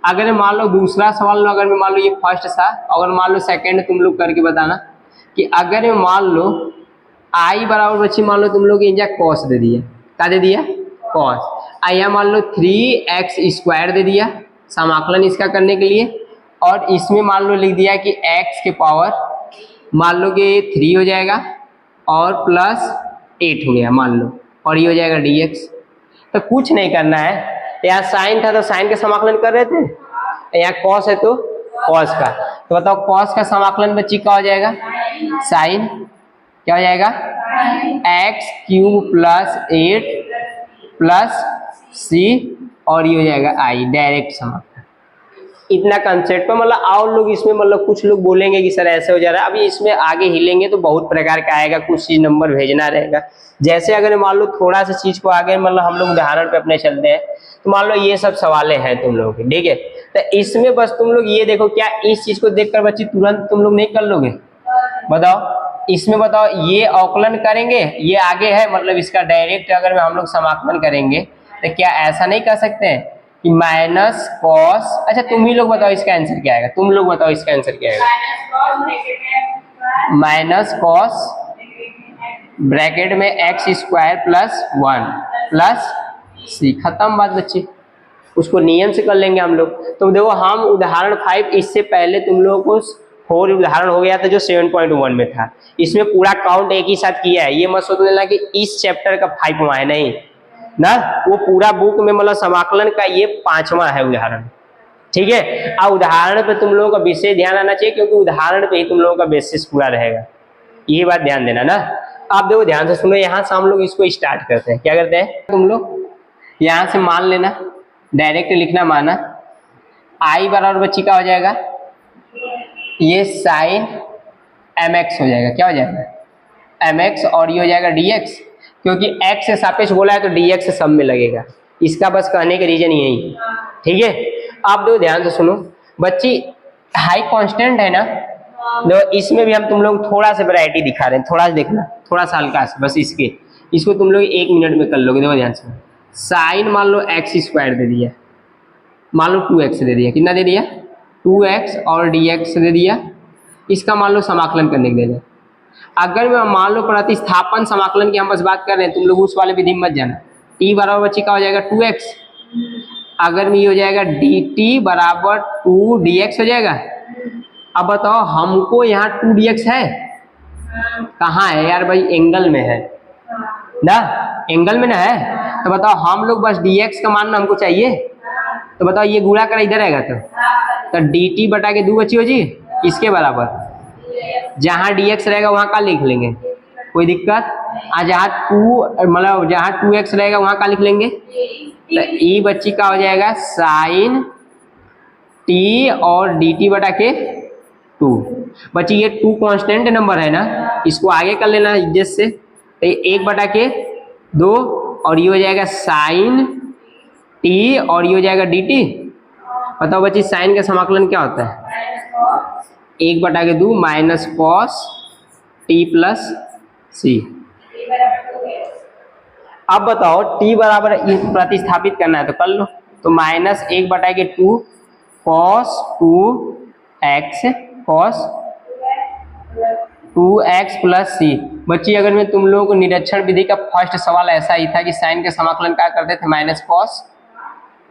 A: अगर मान लो दूसरा सवाल लो, अगर मैं मान लो ये फर्स्ट था, अगर मान लो सेकंड तुम लोग करके बताना कि अगर मान लो आई बराबर बच्ची मान लो तुम लोग इंजा कॉस दे दिया, क्या दे दिया कॉस, आया मान लो 3x² दे दिया समाकलन इसका करने के लिए, और इसमें मान लो लिख दिया कि x के पावर मान लो कि 3 हो जाएगा और प्लस 8 हो गया मान लो, और ये हो जाएगा dx। तो कुछ नहीं करना है, यहाँ साइन था तो साइन का समाकलन कर रहे थे, यहाँ कॉस है तो कॉस का। तो बताओ कॉस का समाकलन बच्ची क्या हो जाएगा, साइन क्या हो जाएगा x³ प्लस 8 प्लस c और ये हो जाएगा i, डायरेक्ट समाकलन। इतना कंसेप्ट पर मतलब और लोग इसमें मतलब कुछ लोग बोलेंगे कि सर ऐसे हो जा रहा है, अभी इसमें आगे हिलेंगे तो बहुत प्रकार का आएगा, कुछ चीज नंबर भेजना रहेगा। जैसे अगर मान लो थोड़ा सा चीज को आगे मतलब हम लोग उदाहरण पे अपने चलते हैं, तो मान लो ये सब सवालें हैं तुम लोग की, ठीक है। तो इसमें बस तुम लोग ये देखो, क्या इस चीज को देखकर बच्ची तुरंत तुम लोग नहीं कर लोगे, बताओ इसमें बताओ ये अवकलन करेंगे, ये आगे है मतलब इसका डायरेक्ट अगर हम लोग समाकलन करेंगे तो क्या ऐसा नहीं कर सकते हैं कि माइनस कॉस, अच्छा तुम ही लोग बताओ इसका आंसर क्या आएगा, तुम लोग बताओ इसका आंसर क्या आएगा, माइनस कॉस ब्रैकेट में x² प्लस 1 प्लस c। खत्म बात बच्चे, उसको नियम से कर लेंगे हम लोग। तो देखो हम उदाहरण 5, इससे पहले तुम लोगों को 4 उदाहरण हो गया था जो 7.1 में था, इसमें पूरा काउंट एक ही साथ किया है। ये मत सोच लेना कि इस चैप्टर का 5वां है, नहीं ना, वो पूरा बुक में मतलब समाकलन का ये 5वां है उदाहरण, ठीक है। और उदाहरण पे तुम लोगों का विशेष ध्यान आना चाहिए, क्योंकि उदाहरण पे ही तुम लोगों का बेसिस पूरा रहेगा, ये बात ध्यान देना ना। आप देखो ध्यान से सुनो, यहाँ से हम लोग इसको स्टार्ट करते हैं। क्या करते हैं तुम लोग यहाँ से मान लेना, डायरेक्ट लिखना माना, आई बराबर बच्ची का हो जाएगा ये साइन mx हो जाएगा, क्या हो जाएगा mx, और ये हो जाएगा dx, क्योंकि x से सापेक्ष बोला है तो dx से सब में लगेगा। इसका बस कहने के रीजन यही है, ठीक है। आप दो ध्यान से सुनो बच्ची, हाई कांस्टेंट है ना, देखो इसमें भी हम तुम लोग थोड़ा सा वैरायटी दिखा रहे हैं, थोड़ा सा देखना, थोड़ा सा हल्का सा बस, इसको तुम लोग 1 मिनट में कर लोगे। देखो ध्यान से, साइन मान लो x² दे दिया, मान लो 2x दे दिया, कितना दे दिया 2x, और dx दे दिया, इसका मान लो समाकलन करने के लिए। अगर मैं मान लो प्रतिस्थापन समाकलन की हम बस बात कर रहे हैं, तुम लोग उस वाले विधि में मत जाना। t बराबर बच्ची का हो जाएगा 2x, अगर में ये हो जाएगा dt बराबर 2dx हो जाएगा। अब बताओ हमको यहाँ 2dx है, कहाँ है यार भाई, एंगल में है ना, एंगल में ना है। तो बताओ हम लोग बस dx का मान हमको चाहिए, तो बताओ ये गुणा कर इधर आएगा तो dt बटा के 2 बची हो जी, इसके बराबर जहाँ dx रहेगा वहाँ का लिख लेंगे, कोई दिक्कत। जहाँ 2 मतलब जहाँ 2x रहेगा वहाँ का लिख लेंगे, तो ई बच्ची का हो जाएगा साइन t और dt बटा के 2। बच्ची ये 2 कांस्टेंट नंबर है ना, इसको आगे कर लेना इज्जत से, तो 1 बटा के 2, और ये हो जाएगा साइन t और ये हो जाएगा dt। बताओ बच्ची साइन का समाकलन क्या होता है, 1 बटा के 2 minus cos t plus c। अब बताओ t बराबर प्रतिस्थापित करना है तो कर लो, तो माइनस 1 बटा के 2 cos 2x cos 2x plus c। बच्ची अगर मैं तुम लोगों को निरीक्षण विधि का फर्स्ट सवाल ऐसा ही था कि साइन का समाकलन क्या करते थे, माइनस कॉस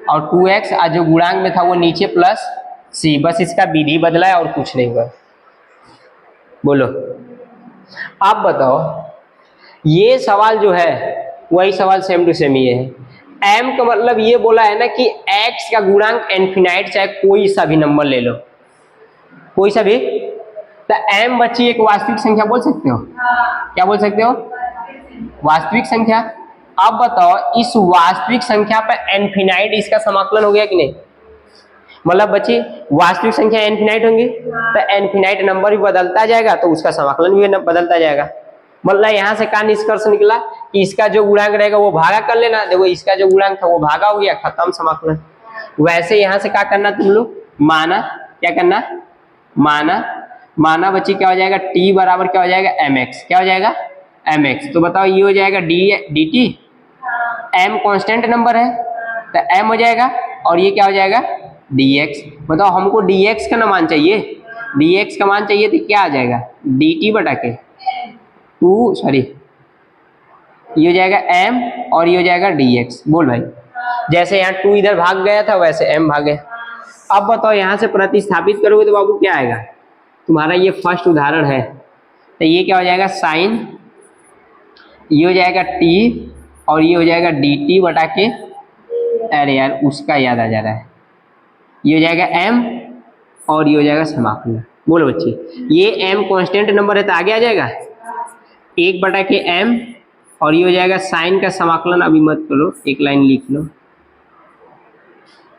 A: और 2x, आज जो गुणांक में था वो नीचे प्लस c, बस इसका विधि बदला है और कुछ नहीं हुआ। बोलो आप बताओ, ये सवाल जो है वही सवाल सेम टू सेम ये है। m का मतलब ये बोला है ना कि x का गुणांक इनफिनाइट, चाहे कोई सा भी नंबर ले लो, कोई सा भी, तो m बच्ची एक वास्तविक संख्या बोल सकते हो, क्या बोल सकते हो, वास्तविक संख्या। अब बताओ इस वास्तविक संख्या पर इनफिनाइट इसका समाकलन हो गया कि नहीं, मतलब बच्ची वास्तविक संख्या इनफिनाइट होंगी तो इनफिनाइट नंबर भी बदलता जाएगा तो उसका समाकलन भी बदलता जाएगा। मतलब यहाँ से क्या निष्कर्ष निकला कि इसका जो गुणांक रहेगा वो भागा कर लेना। देखो इसका जो गुणांक था वो भागा हो गया, खत्म समाकलन। वैसे यहाँ से क्या करना तुम लोग, माना, क्या करना, माना बच्ची क्या हो जाएगा, t बराबर क्या हो जाएगा mx, क्या हो जाएगा mx। तो बताओ ये हो जाएगा dt, m कांस्टेंट नंबर है तो m हो जाएगा, और ये क्या हो जाएगा dx। बताओ हमको dx का ना मान चाहिए, dx का मान चाहिए तो क्या आ जाएगा dt बटा के 2, सॉरी ये हो जाएगा m और ये हो जाएगा dx। बोल भाई, जैसे यहाँ 2 इधर भाग गया था वैसे m भाग गया। अब बताओ यहाँ से प्रतिस्थापित करोगे तो बाबू क्या आएगा, तुम्हारा ये फर्स्ट उदाहरण है तो ये क्या हो जाएगा साइन, ये हो जाएगा t और ये हो जाएगा dt बटा के, अरे यार उसका याद आ जा रहा है, ये हो जाएगा m और ये हो जाएगा समाकलन। बोलो बच्चे, ये m कांस्टेंट नंबर है तो आगे आ जाएगा 1 बटा के m और ये हो जाएगा साइन का समाकलन। अभी मत करो, एक लाइन लिख लो,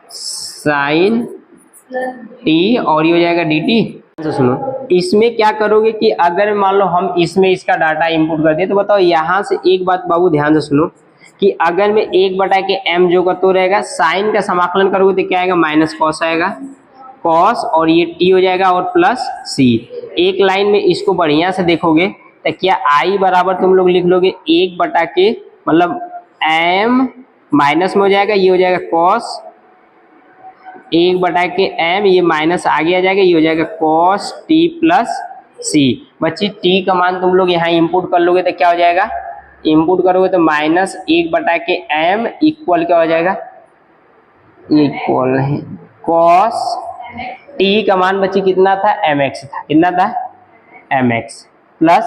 A: साइन t और ये हो जाएगा dt। तो सुनो इसमें क्या करोगे कि अगर मान लो हम इसमें इसका डाटा इंपुट कर दें तो बताओ यहाँ से एक बात बाबू ध्यान से सुनो कि अगर मैं 1 बटा के m जो का तो रहेगा साइन का समाकलन करोगे तो क्या आएगा माइनस कॉस आएगा, कॉस और ये t हो जाएगा और प्लस c। एक लाइन में इसको बढ़िया से देखोगे तो क्या i बराबर तुम लोग लिख लोगे 1 बटा के मतलब m माइनस में हो जाएगा, ये हो जाएगा कॉस 1 बटा के m, ये माइनस आगे आ जाएगा, ये हो जाएगा cos t प्लस c। बच्ची t का मान तुम लोग यहाँ इंपुट कर लोगे तो क्या हो जाएगा, इंपुट करोगे तो माइनस 1 बटा के m इक्वल क्या हो जाएगा, इक्वल नहीं cos t का मान बच्ची कितना था mx था, कितना था mx प्लस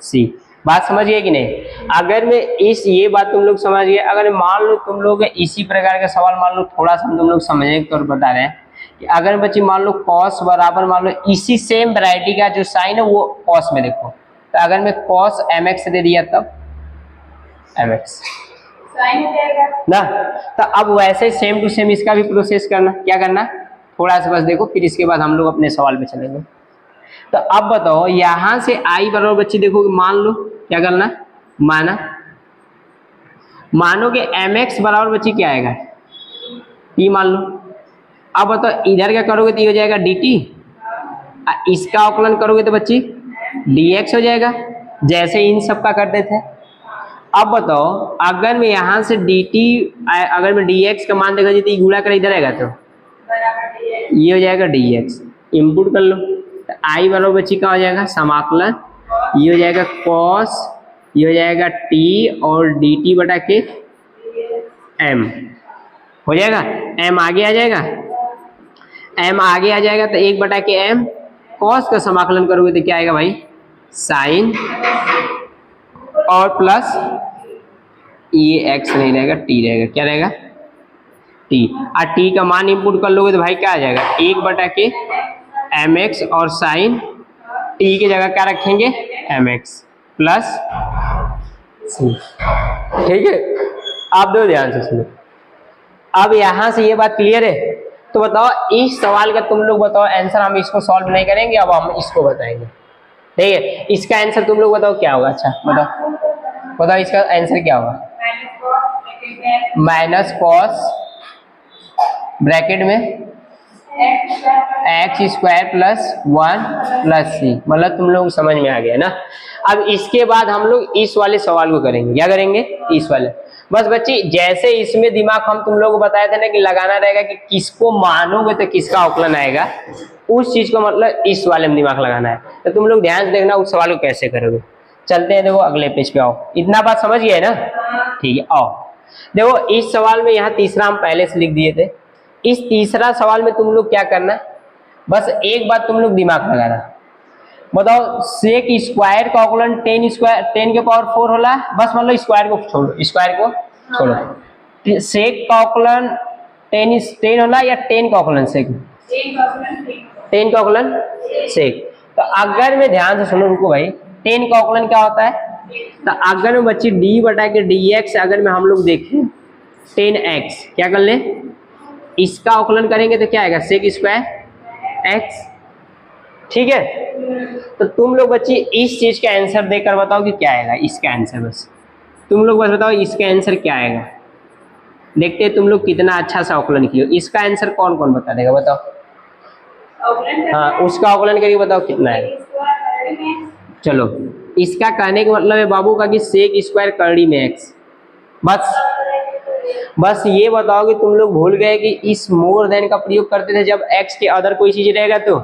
A: c। बात समझ गए कि नहीं। अगर मैं इस ये बात तुम लोग समझ गए, अगर मान लो तुम लोग इसी प्रकार का सवाल मान लो थोड़ा सा तुम लोग समझने के तौर पर बता रहे हैं कि अगर बच्ची मान लो cos बराबर मान लो इसी सेम वैरायटी का जो साइन है वो cos में देखो, तो अगर मैं cos mx दे दिया तब mx साइन हो जाएगा ना। तो अब वैसे सेम टू सेम इसका भी प्रोसेस करना, क्या करना थोड़ा सा बस देखो, फिर इसके बाद हम लोग अपने सवाल पे चलेंगे। तो अब बताओ यहां से i बराबर बच्चे देखो मान लो क्या करना, मानोगे mx बराबर बच्ची क्या आएगा t मान लो। अब बताओ इधर क्या करोगे तो ये हो जाएगा dt, इसका अवकलन करोगे तो बच्ची dx हो जाएगा, जैसे इन सब का करते थे। अब बताओ अगर मैं यहाँ से dt अगर मैं dx का मान देखा तो गुणा कर इधर आएगा तो ये हो जाएगा dx, इनपुट कर लो तो i बराबर बच्ची क्या हो जाएगा समाकलन, ये हो जाएगा cos, ये हो जाएगा t और dt बटा के m हो जाएगा, m आगे आ जाएगा, m आगे आ जाएगा तो 1 बटा के m, cos का समाकलन करोगे तो क्या आएगा भाई साइन और प्लस ये x नहीं रहेगा t रहेगा, क्या रहेगा t, और t का मान इंपुट कर लोगे तो भाई क्या आ जाएगा 1 बटा के mx और साइन t की जगह क्या रखेंगे mx प्लस c। ठीक है, आप दो ध्यान से सुनो। अब यहां से ये बात क्लियर है। तो बताओ इस सवाल का तुम लोग बताओ आंसर, हम इसको सॉल्व नहीं करेंगे, अब हम इसको बताएंगे। ठीक है, इसका आंसर तुम लोग बताओ क्या होगा। अच्छा बताओ इसका आंसर क्या होगा, माइनस कॉस ब्रैकेट में एक्स स्क्वायर प्लस 1 प्लस सी। मतलब तुम लोग समझ में आ गया ना। अब इसके बाद हम लोग इस वाले सवाल को करेंगे, क्या करेंगे इस वाले। बस बच्ची जैसे इसमें दिमाग हम तुम लोग को बताए थे ना कि लगाना रहेगा कि किसको मानोगे तो किसका अवकलन आएगा, उस चीज को मतलब इस वाले में दिमाग लगाना है। तो तुम लोग ध्यान से देखना उस सवाल को कैसे करोगे। चलते हैं, देखो अगले पेज पे आओ। इतना बात समझ गए ना, ठीक है। आओ देखो इस सवाल में यहाँ तीसरा हम पहले से लिख दिए थे। इस तीसरा सवाल में तुम लोग क्या करना, बस एक बात तुम लोग दिमाग लगाना। बताओ सेक स्क्वायर का अवकलन 10 के पावर 4 होला, बस मतलब स्क्वायर को छोड़ो, सेक का अवकलन 10 होला या 10 का अवकलन सेक, 10 का अवकलन सेक। तो अगर मैं ध्यान से सुनो रुको भाई, 10 का अवकलन क्या होता है। तो अगर मैं बच्ची d बटा के dx अगर मैं हम लोग देखें 10x, क्या कर ले इसका अवकलन करेंगे तो क्या आएगा सेक स्क्वायर x। ठीक है, तो तुम लोग बच्ची इस चीज का आंसर देकर बताओ कि क्या आएगा इसका आंसर। बस तुम लोग बस बताओ इसका आंसर क्या आएगा। देखते हैं तुम लोग कितना अच्छा सा अवकलन किए। इसका आंसर कौन कौन बता देगा बताओ। हाँ उसका अवकलन करके बताओ कितना है। चलो इसका कहने का मतलब है बाबू का कि सेक स्क्वायर करड़ी में एक्स। बस ये बताओ कि तुम लोग भूल गए कि इस मोर देन का प्रयोग करते थे जब एक्स के अदर कोई चीज रहेगा तो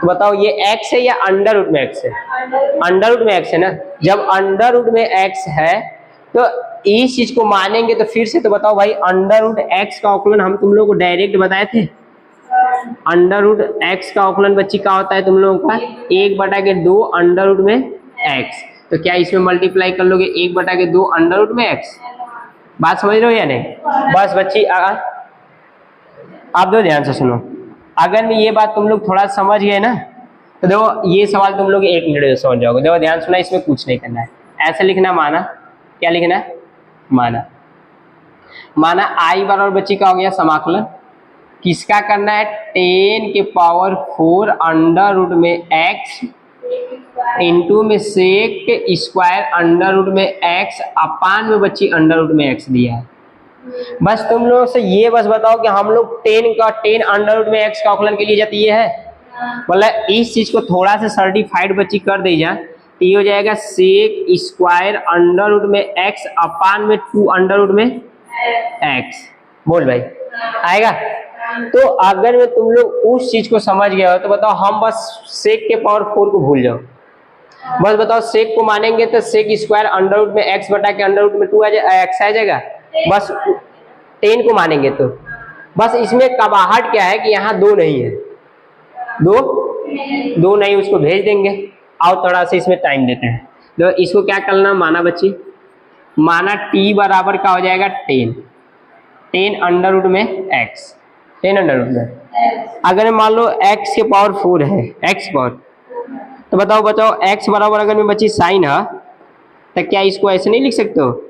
A: बताओ ये एक्स है या अंडर रूट में एक्स है। अंडर रूट में एक्स है ना। जब अंडर रूट में एक्स है तो इस चीज को मानेंगे तो फिर से तो बताओ भाई अंडर रूट एक्स का अवकलन हम तुम लोग को डायरेक्ट बताए थे। अंडर रूट एक्स का अवकलन बच्ची क्या होता है तुम लोगों का 1/2 अंडर रूट में एक्स। तो क्या इसमें मल्टीप्लाई कर लोगे 1/2 अंडर रूट में एक्स। बात समझ रहे हो या नहीं। बस बच्ची आप दो ध्यान से सुनो। अगर मैं ये बात तुम लोग थोड़ा समझ गए ना तो देखो ये सवाल तुम लोग 1 मिनट में समझ जाओगे। देखो ध्यान सुना इसमें कुछ नहीं करना है। ऐसे लिखना माना। क्या लिखना है माना आई बराबर बच्ची का हो गया समाकलन किसका करना है 10⁴ अंडर रूट में एक्स इंटू में सेक स्क्वायर अंडर रूट में एक्स अपान में बच्ची अंडर रूट में एक्स दिया है। बस तुम लोग से ये बस बताओ कि हम लोग 10 अंडर रूट में एक्स का अवकलन के लिए जाती है। मतलब इस चीज को थोड़ा सा सर्टिफाइड बच्ची कर दी जाए तो ये हो जाएगा सेक स्क्वायर अंडर रूट में एक्स अपान में 2 अंडर रूट में एक्स। बोल भाई आएगा। तो अगर मैं तुम लोग उस चीज को समझ गया हो तो बताओ हम बस सेक के पावर 4 को भूल जाओ। बस बताओ सेक को मानेंगे तो सेक स्क्वायर अंडर रूट में एक्स बटा के अंडर रूट में 2 एक्स आ जाएगा। बस 10 को मानेंगे तो बस इसमें कबाहट क्या है कि यहाँ 2 नहीं है। दो नहीं उसको भेज देंगे। आओ थोड़ा सा इसमें टाइम देते हैं। तो इसको क्या करना माना बच्ची माना t बराबर का हो जाएगा 10 अंडर रूट में एक्स 10 अंडर रूट में। अगर मान लो x के पावर 4 है x पावर तो बताओ x बराबर अगर मैं बच्ची साइन है तो क्या इसको ऐसे नहीं लिख सकते हो।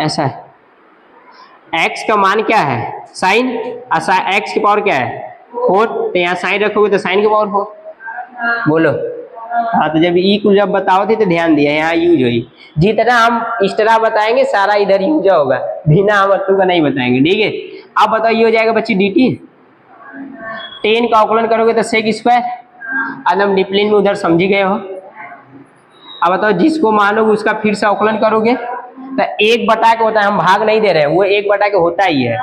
A: ऐसा है x का मान क्या है साइन x की पावर क्या है 4 तो यहाँ साइन रखोगे तो साइन की पावर 4 बोलो। हाँ तो जब ई को जब बताओ थे तो ध्यान दिया यहाँ यूज हुई। जितना हम इस तरह बताएंगे सारा इधर यूज होगा बिना हम अत्तू का नहीं बताएंगे। ठीक है अब बताओ ये हो जाएगा बच्ची dt 10 का अवकलन करोगे तो सेक स्क्वायर एकदम डिप्लिन में उधर समझी गए हो। अब बताओ जिसको मानोगे उसका फिर से अवकलन करोगे तो 1/के होता है। हम भाग नहीं दे रहे हैं वो 1/के होता ही है।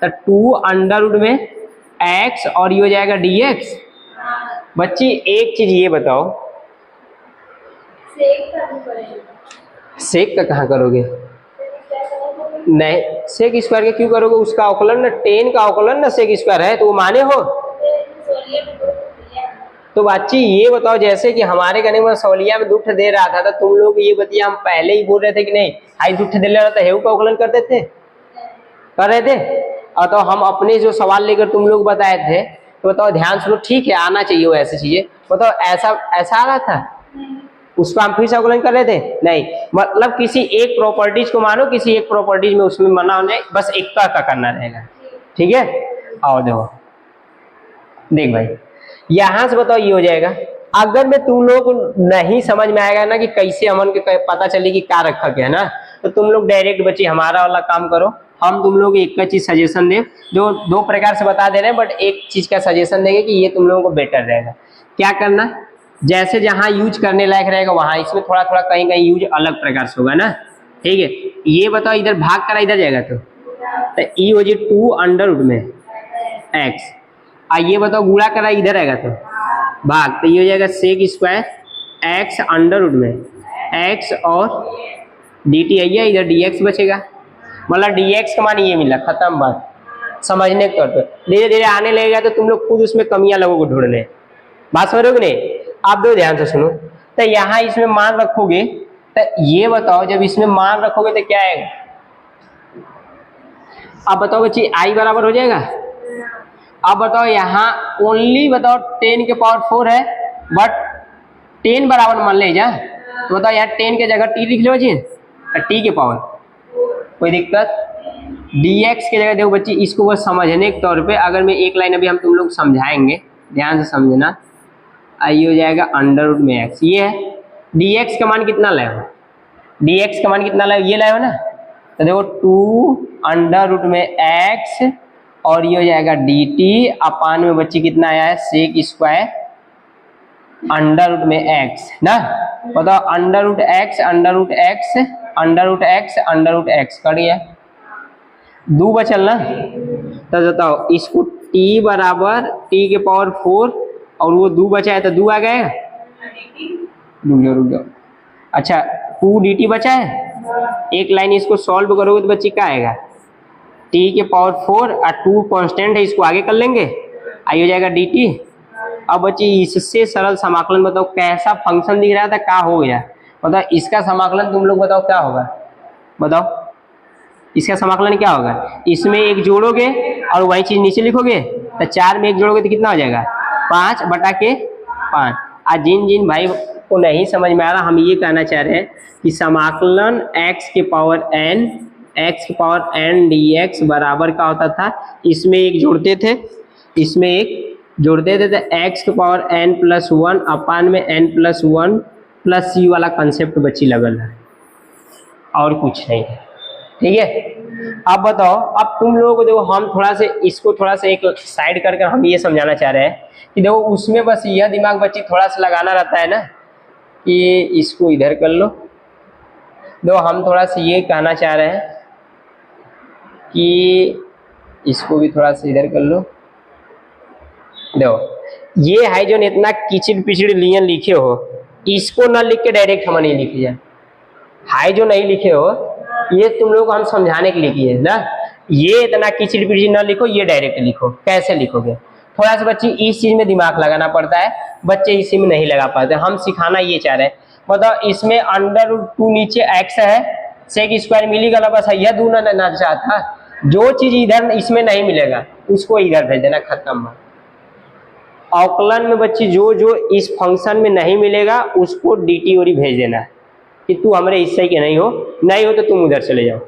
A: तो 2 अंडर रूट में x और ये हो जाएगा dx। बच्ची एक चीज ये बताओ सेक का कहाँ करोगे नहीं सेक स्क्वायर का क्यों करोगे उसका अवकलन ना 10 का अवकलन ना सेक स्क्वायर है तो वो माने हो। तो बच्ची ये बताओ जैसे कि हमारे कहने में सौलिया में दुख दे रहा था तो तुम लोग ये बतिया हम पहले ही बोल रहे थे कि नहीं हाई दुख दे रहा था हेऊ का अवकलन करते थे कर रहे थे। और तो हम अपने जो सवाल लेकर तुम लोग बताए थे तो बताओ ध्यान सुनो ठीक है आना चाहिए वो ऐसी चीजें। बताओ ऐसा आ रहा था उसको हम फिर से अवकलन कर रहे थे नहीं। मतलब किसी एक प्रॉपर्टीज को मानो किसी एक प्रॉपर्टीज में उसमें मना होने बस एक का करना रहेगा। ठीक है और देखो देख भाई यहां से बताओ ये हो जाएगा। अगर मैं तुम लोग नहीं समझ में आएगा ना कि कैसे हमन के पता चले कि क्या रखा गया ना तो तुम लोग डायरेक्ट बच्चे हमारा वाला काम करो। हम तुम लोग एक चीज सजेशन दे जो 2 प्रकार से बता दे रहे हैं बट एक चीज का सजेशन देंगे कि ये तुम लोगों को बेटर रहेगा। क्या करना जैसे जहां यूज करने लायक रहेगा वहां इसमें थोड़ा थोड़ा कहीं कहीं यूज अलग प्रकार से होगा ना। ठीक है ये बताओ इधर भाग करा इधर जाएगा तो ई हो जाए 2 अंडर रूट में एक्स। ये बताओ गुणा करा इधर आएगा तो भाग तो ये हो जाएगा sec square x under root में एक्स और dt है इधर dx बचेगा। मतलब dx का मान ये मिला खत्म बात समझने के तौर पर। धीरे धीरे आने लगेगा तो तुम लोग खुद उसमें कमियां लोगोगे ढूंढने। बात समझोगे नहीं। आप दो ध्यान से सुनो तो यहाँ इसमें मान रखोगे तो ये बताओ जब इसमें मान रखोगे तो क्या आएगा। अब बताओ बच्ची आई बराबर हो जाएगा। अब बताओ यहाँ ओनली बताओ 10 के पावर 4 है बट 10 बराबर मान ले जा तो बताओ यहाँ 10 के जगह t लिख लो जी t के पावर कोई दिक्कत। dx के जगह देखो बच्ची इसको बस समझने के तौर पे अगर मैं एक लाइन अभी हम तुम लोग समझाएंगे ध्यान से समझना। आई हो जाएगा अंडर रूट में एक्स, ये है। dx का मान कितना लाए हो, dx का मान कितना लाए हो, ये लाए हो ना, तो देखो 2 अंडर रूट में एक्स और ये हो जाएगा dt अपान में बच्चे कितना आया है सेक स्क्वायर अंडर रूट में एक्स ना। बताओ under root x under root x under root x under root x कर दिया, 2 बचल ना। तो बताओ इसको t बराबर t के पावर 4 और वो 2 बचा है तो 2 आ गया, रुक जाओ। अच्छा 2 dt बचा है, एक लाइन इसको सॉल्व करोगे तो बच्चे क्या आएगा t के पावर 4 और 2 कांस्टेंट है, इसको आगे कर लेंगे, आई हो जाएगा dt। अब बच्चे इससे सरल समाकलन बताओ कैसा फंक्शन दिख रहा था, क्या हो गया, बताओ इसका समाकलन तुम लोग बताओ क्या होगा, बताओ इसका समाकलन क्या होगा, इसमें एक जोड़ोगे और वही चीज नीचे लिखोगे, तो 4 में एक जोड़ोगे तो कितना हो जाएगा 5/5। आज जिन भाई को नहीं समझ में आ रहा, हम ये कहना चाह रहे हैं कि समाकलन x के पावर n dx बराबर का होता था, इसमें एक जोड़ते थे, इसमें एक जोड़ते थे, तो x के पावर n+1 अपान में n+1 प्लस c वाला कंसेप्ट बच्ची लगल है, और कुछ नहीं है, ठीक है। अब बताओ, अब तुम लोगों को देखो, हम थोड़ा से इसको थोड़ा सा एक साइड करके हम ये समझाना चाह रहे हैं कि देखो उसमें बस यह दिमाग बच्ची थोड़ा सा लगाना रहता है ना कि इसको इधर कर लो। देखो हम थोड़ा सा ये कहना चाह रहे हैं कि इसको भी थोड़ा सा इधर कर लो। देखो ये है जो इतना किचिड़ पिचिड़ लियन लिखे हो, इसको ना लिख के डायरेक्ट हम नहीं लिखे जाए, हाई जो नहीं लिखे हो ये तुम लोग को हम समझाने के लिए किए ना, ये इतना किचिड़ पिचिड़ ना लिखो, ये डायरेक्ट लिखो। कैसे लिखोगे, थोड़ा सा बच्चे इस चीज में दिमाग लगाना पड़ता है, बच्चे इसी में नहीं लगा पाते, हम सिखाना ये चाह रहे हैं। बताओ इसमें अंडर√2 नीचे x है, सेक स्क्वायर मिली गला, बस यह दूना ना चाहता, जो चीज इधर इसमें नहीं मिलेगा उसको इधर भेज देना, खत्म। अवकलन में बच्ची जो जो इस फंक्शन में नहीं मिलेगा उसको dt और भेज देना कि तू हमारे हिस्से के नहीं हो तो तुम उधर चले जाओ।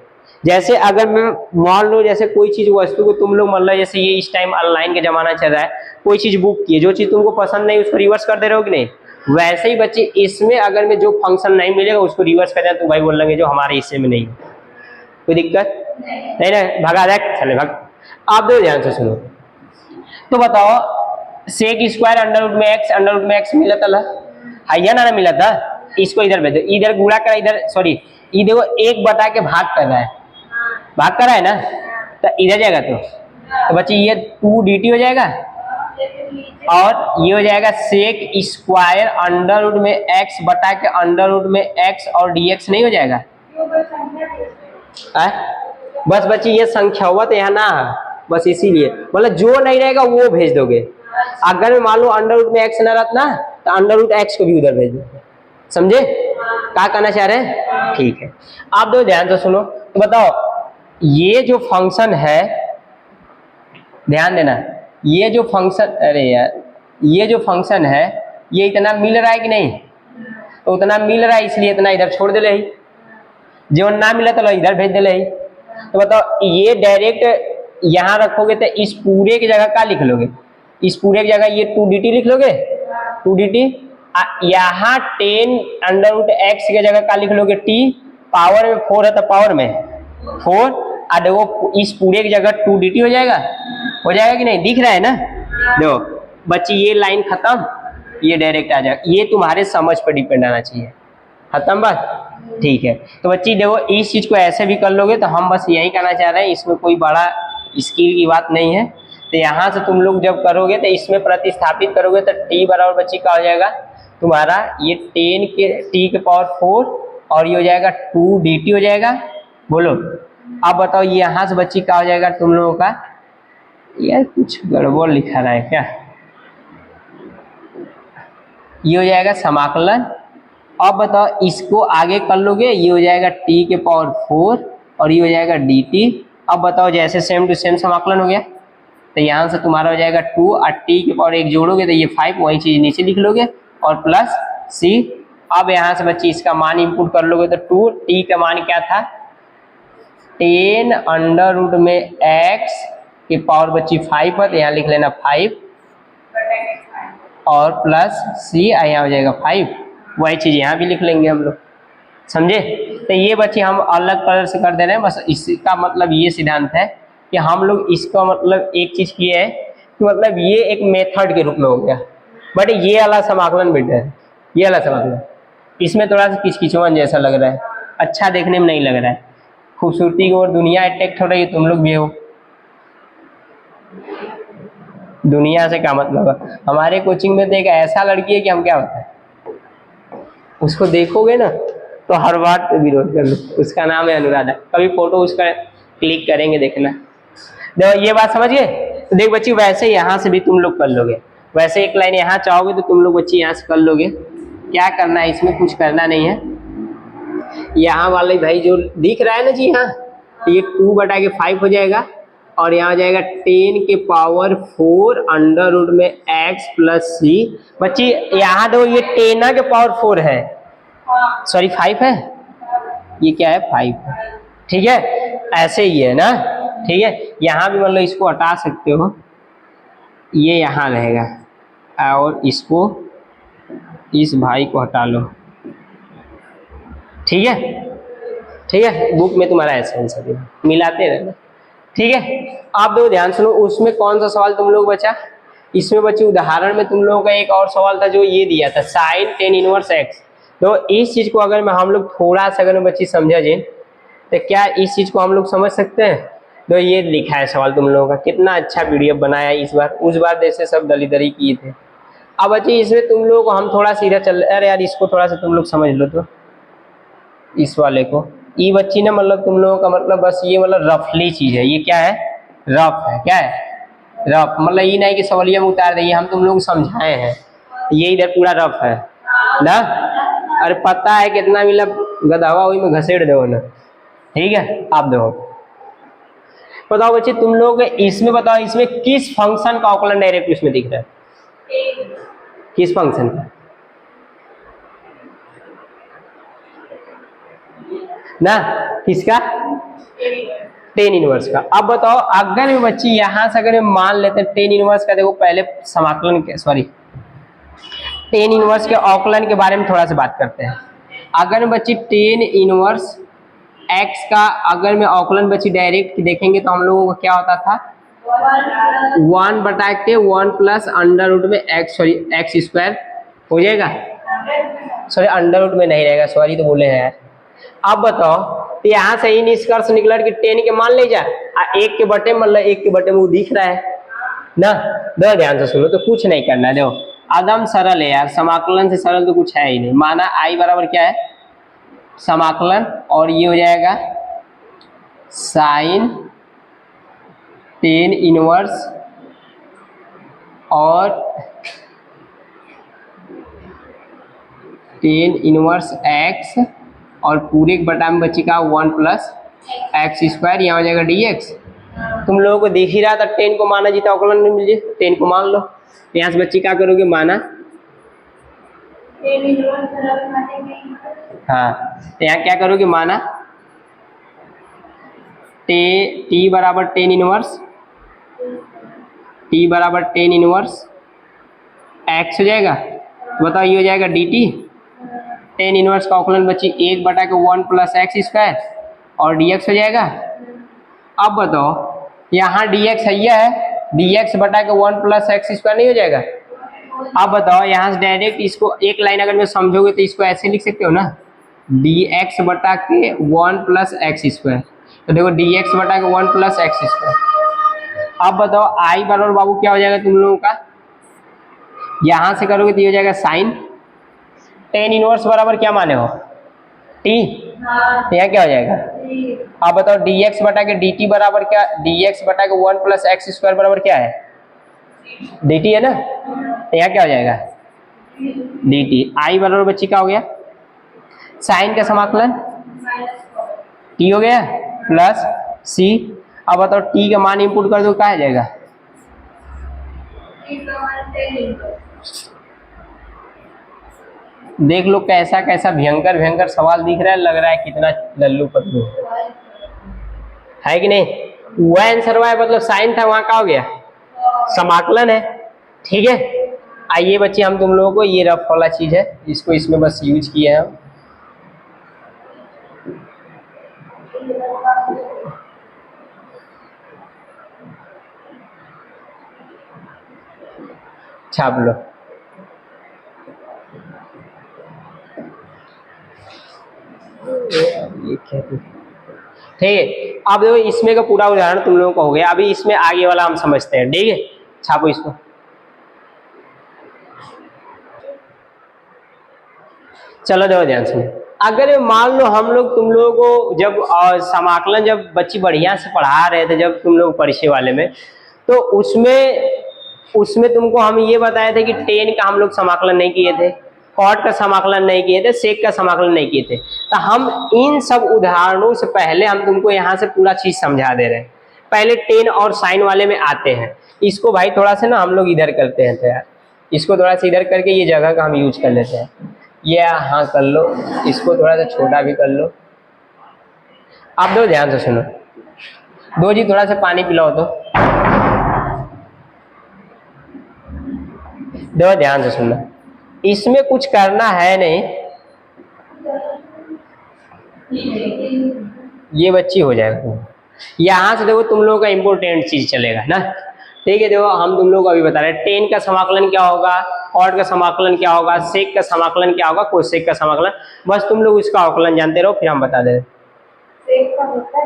A: जैसे अगर मैं मान लो जैसे कोई चीज वस्तु को तुम लोग मान लो, जैसे ये इस टाइम ऑनलाइन का जमाना चल रहा है, कोई चीज बुक की है, जो चीज तुमको पसंद नहीं उसको रिवर्स कर दे रहे हो कि नहीं, वैसे ही बच्चे इसमें अगर में जो फंक्शन नहीं मिलेगा उसको रिवर्स कर देना, तो भाई बोल लेंगे जो हमारे हिस्से में नहीं, कोई दिक्कत नहीं ना, भगा दे चले भाग। आप दो ध्यान से सुनो, तो बताओ सेक स्क्वायर अंडर रूट में एक्स मिला था, है ना मिला था, इसको इधर भेज दो, इधर गुणा कर, इधर सॉरी ये देखो 1 बटा के भाग कर रहा है ना, तो इधर जाएगा तो बच्चे ये 2 dt हो जाएगा और ये हो जाएगा सेक स्क्वायर अंडर रूट में x बटा के अंडर रूट में x और dx नहीं हो जाएगा। बस बच्चे ये संख्यावत यहाँ ना, बस इसीलिए मतलब जो नहीं रहेगा वो भेज दोगे। अगर मान लो अंडर रूट में x ना रहता ना, तो अंडर रूट x को भी उधर भेज दो, समझे क्या कहना चाह रहे हैं, ठीक है। आप दो ध्यान से सुनो, तो बताओ ये जो फंक्शन है, ध्यान देना, ये जो फंक्शन, अरे यार ये जो फंक्शन है ये इतना मिल रहा है कि नहीं, तो उतना मिल रहा है इसलिए इतना इधर छोड़ दे रही, जो ना मिला तो इधर भेज दे रही। तो बताओ ये डायरेक्ट यहाँ रखोगे तो इस पूरे की जगह क्या लिख लोगे, इस पूरे की जगह ये 2 dt लिख लोगे, 2 dt, यहाँ 10 अंडर रूट एक्स की जगह क्या लिख लोगे, t पावर में 4 है तो पावर में 4, और देखो इस पूरे की जगह 2 dt हो जाएगा कि नहीं, दिख रहा है ना। देखो बच्ची ये लाइन खत्म, ये डायरेक्ट आ जाएगा, ये तुम्हारे समझ पर डिपेंड आना चाहिए, खत्म बात, ठीक है। तो बच्ची देखो इस चीज को ऐसे भी कर लोगे, तो हम बस यही कहना चाह रहे हैं, इसमें कोई बड़ा स्किल की बात नहीं है। तो यहाँ से तुम लोग जब करोगे तो इसमें प्रतिस्थापित करोगे तो t बराबर बच्ची का हो जाएगा तुम्हारा ये 10 के t के पावर 4 और ये हो जाएगा 2 dt हो जाएगा। बोलो अब बताओ ये यहाँ से बच्ची का हो जाएगा तुम लोगों का, यार कुछ गड़बड़ लिखा रहा है क्या, ये हो जाएगा समाकलन। अब बताओ इसको आगे कर लोगे, ये हो जाएगा t के पावर 4 और ये हो जाएगा dt। अब बताओ जैसे सेम टू सेम समाकलन हो गया, तो यहाँ से तुम्हारा हो जाएगा 2 और t के पावर 1 जोड़ोगे तो ये 5, वही चीज नीचे लिख लोगे और प्लस c। अब यहाँ से बच्ची इसका मान इंपुट कर लोगे तो 2, t का मान क्या था 10 अंडर रूट में x के पावर बच्ची 5 है, तो यहाँ लिख लेना 5 और प्लस सी, यहाँ हो जाएगा 5। वही चीज़ यहाँ भी लिख लेंगे हम लोग, समझे। तो ये बच्चे हम अलग कलर से कर दे रहे हैं, बस इसका मतलब ये सिद्धांत है कि हम लोग इसका मतलब एक चीज़ किए है कि मतलब ये एक मेथड के रूप में हो गया, बट ये वाला समाकलन बेटर है, ये वाला समाकलन। इसमें थोड़ा सा किचकिचवन जैसा लग रहा है, अच्छा देखने में नहीं लग रहा है। खूबसूरती की ओर दुनिया अट्रैक्ट हो रही है, तुम लोग भी हो। दुनिया से क्या मतलब है, हमारे कोचिंग में तो एक ऐसा लड़की है कि हम क्या होता है, उसको देखोगे ना तो हर बात पे विरोध कर लो। उसका नाम है अनुराधा, कभी फोटो उसका क्लिक करेंगे देखना। देखो ये बात समझिए। तो देख बच्ची, वैसे यहाँ से भी तुम लोग कर लोगे, वैसे एक लाइन यहाँ चाहोगे तो तुम लोग बच्ची यहाँ से कर लोगे। क्या करना है इसमें, कुछ करना नहीं है। यहाँ वाले भाई जो दिख रहा है ना जी, यहाँ ये 2/5 हो जाएगा और यहाँ हो जाएगा 10⁴ अंडर रूट में x प्लस सी। बच्ची यहाँ दो, ये 10⁴ है, सॉरी 5 है, ये क्या है 5, ठीक है। ऐसे ही है ना, ठीक है। यहाँ भी मतलब इसको हटा सकते हो, ये यहाँ रहेगा और इसको, इस भाई को हटा लो, ठीक है, ठीक है। बुक में तुम्हारा ऐसा आंसर है, मिलाते रहना, ठीक है। आप दो ध्यान सुनो, उसमें कौन सा सवाल तुम लोग बचा, इसमें बच्चे उदाहरण में तुम लोगों का एक और सवाल था जो ये दिया था साइन tan इनवर्स x। तो इस चीज को अगर हम लोग थोड़ा सा अगर बच्ची समझा जाए तो क्या इस चीज को हम लोग समझ सकते हैं। तो ये लिखा है सवाल तुम लोगों का, कितना अच्छा PDF बनाया इस बार, उस बार जैसे सब दलीदरी किए थे। अब बच्ची इसमें तुम लोग को हम थोड़ा सीधा चल, अरे यार इसको थोड़ा सा तुम लोग समझ लो, तो इस वाले को, ये बच्ची ना मतलब तुम लोगों का मतलब बस ये मतलब रफली चीज है, ये क्या है, रफ है, क्या है रफ, मतलब ये नहीं कि सवालिया में उतार दिए, हम तुम लोग समझाए हैं, ये इधर पूरा रफ है ना। अरे पता है कितना मिला, गधावा वही में घसेड़ दो ना, ठीक है। आप दो बताओ बच्चे तुम लोग इसमें बताओ, इसमें किस फंक्शन का अवकलन डायरेक्ट इसमें दिख रहा है, किस फंक्शन का ना, किसका, tan इनवर्स का। अब बताओ अगर बच्ची यहां से अगर मान लेते हैं tan इनवर्स का, देखो पहले समाकलन के, सॉरी tan इनवर्स के अवकलन के बारे में थोड़ा सा बात करते हैं। अगर बच्ची tan इनवर्स x का अगर मैं अवकलन बच्ची डायरेक्ट देखेंगे तो हम लोगों को क्या होता था, 1/1 प्लस अंडर रूट में x, सॉरी x² हो जाएगा, सॉरी अंडर रूट में नहीं रहेगा, सॉरी तो बोले हैं। अब बताओ तो यहाँ से ही निष्कर्ष निकला कि 10 के मान ले जा, 1 के बटे मतलब 1 के बटे में वो दिख रहा है ना। दो ध्यान से सुनो, तो कुछ नहीं करना है, देखो एकदम सरल है यार, समाकलन से सरल तो कुछ है ही नहीं। माना i बराबर क्या है, समाकलन, और ये हो जाएगा साइन tan इनवर्स और tan इनवर्स x और पूरे एक बटा में बची का 1 प्लस x², यहाँ हो जाएगा dx। तुम लोगों को दिख ही रहा था 10 को माना जीता अवकलन में मिल जाए, 10 को मान लो। यहाँ से बच्ची क्या करोगे, माना, हाँ तो यहाँ क्या करोगे, माना t बराबर tan इनवर्स, t बराबर tan इनवर्स x हो जाएगा, तो बताओ ये हो जाएगा dt। tan इनवर्स का अवकलन बच्ची 1/1 प्लस x² और dx हो जाएगा। अब बताओ यहाँ dx है, dx/1 प्लस x² नहीं हो जाएगा। अब बताओ यहाँ से डायरेक्ट इसको एक लाइन अगर मैं समझोगे तो इसको ऐसे लिख सकते हो ना, dx/1 प्लस x²। तो देखो dx/1 प्लस x²। अब बताओ i बराबर बाबू क्या हो जाएगा तुम लोगों का, यहाँ से करोगे तो ये हो जाएगा साइन tan इनवर्स बराबर क्या माने हो, t, तो यहाँ क्या हो जाएगा। अब बताओ dx/dt बराबर क्या, dx/1 प्लस x² बराबर क्या है, dt है ना, तो यहाँ क्या हो जाएगा dt। i बराबर बच्ची क्या हो गया, साइन का समाकलन t हो गया प्लस c। अब बताओ t का मान इंपुट कर दो, क्या आ जाएगा, देख लो कैसा कैसा भयंकर भयंकर सवाल दिख रहा है, लग रहा है कितना लल्लू पल्लू है कि नहीं। वह आंसर हुआ है, मतलब साइन था वहां का हो गया समाकलन है, ठीक है। आइए बच्चे, हम तुम लोगों को ये रफ वाला चीज है, इसको इसमें बस यूज किए हैं हम। छाप लो। ये क्या ठीक है। अब देखो इसमें का पूरा उदाहरण तुम लोगों को हो गया, अभी इसमें आगे वाला हम समझते हैं, ठीक है। छापो इसको। चलो देखो ध्यान से, अगर मान लो हम लोग तुम लोगों को जब समाकलन जब बच्ची बढ़िया से पढ़ा रहे थे, जब तुम लोग परिचय वाले में, तो उसमें तुमको हम ये बताए थे कि टेन का हम लोग समाकलन नहीं किए थे, कॉट का समाकलन नहीं किए थे, सेक का समाकलन नहीं किए थे। तो हम इन सब उदाहरणों से पहले हम तुमको यहाँ से पूरा चीज समझा दे रहे हैं। पहले टेन और साइन वाले में आते हैं, इसको भाई थोड़ा सा ना हम लोग इधर करते हैं, तो यार इसको थोड़ा सा इधर करके ये जगह का हम यूज कर लेते हैं। ये हाँ कर लो, इसको थोड़ा सा छोटा भी कर लो। आप दो ध्यान से सुनो, दो जी थोड़ा सा पानी पिलाओ तो, दो ध्यान से सुनना, इसमें कुछ करना है नहीं, ये बच्ची हो जाएगा। यहां से देखो तुम लोगों का इंपॉर्टेंट चीज चलेगा ना, ठीक है। देखो हम तुम लोग को अभी बता रहे हैं, टेन का समाकलन क्या होगा, कॉट का समाकलन क्या होगा, सेक का समाकलन क्या होगा, कोसेक का समाकलन, बस तुम लोग उसका अवकलन जानते रहो, फिर हम बता दे रहे। सेक का होता है,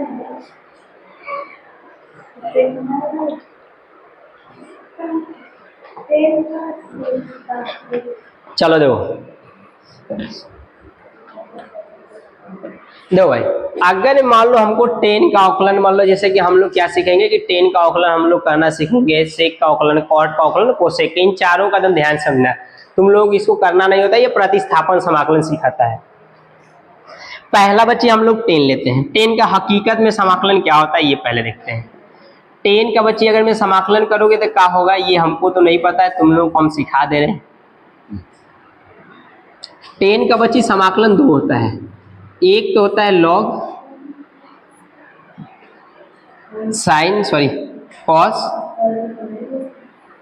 A: चलो देखो भाई, अगर मान लो हमको टेन का अवकलन, मान लो जैसे कि हम लोग क्या सीखेंगे कि टेन का अवकलन हम लोग करना सीखेंगे, सेक का अवकलन, कॉट का अवकलन, कोसेक, इन चारों का एकदम ध्यान समझना। तुम लोग इसको करना नहीं होता, ये प्रतिस्थापन समाकलन सिखाता है। पहला बच्चे हम लोग टेन लेते हैं, टेन का हकीकत में समाकलन क्या होता है ये पहले देखते हैं। टेन का बच्चे अगर मैं समाकलन करोगे तो क्या होगा, ये हमको तो नहीं पता है, तुम लोग को हम सिखा दे रहे हैं। टेन का बच्चे समाकलन दो होता है, एक तो होता है लॉग साइन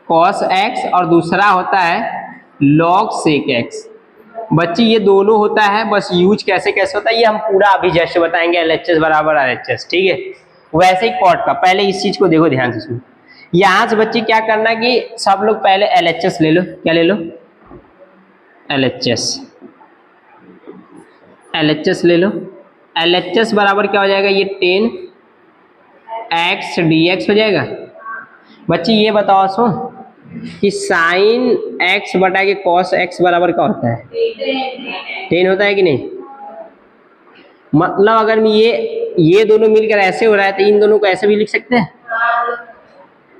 A: कॉस एक्स, और दूसरा होता है लॉग सेक एक्स। बच्चे ये दोनों होता है, बस यूज कैसे कैसे होता है ये हम पूरा अभी जैसे बताएंगे, LHS बराबर RHS, ठीक है। वैसे ही कॉट का, पहले इस चीज को देखो ध्यान से सुनो। यहां से बच्चे क्या करना कि सब लोग पहले LHS ले लो, क्या ले लो, LHS ले लो। LHS बराबर क्या हो जाएगा, ये 10x dx हो जाएगा। बच्चे ये बताओ सो कि साइन x बटा के कॉस x बराबर क्या होता है, 10 होता है कि नहीं। मतलब अगर मैं ये दोनों मिलकर ऐसे हो रहा है तो इन दोनों को ऐसे भी लिख सकते हैं।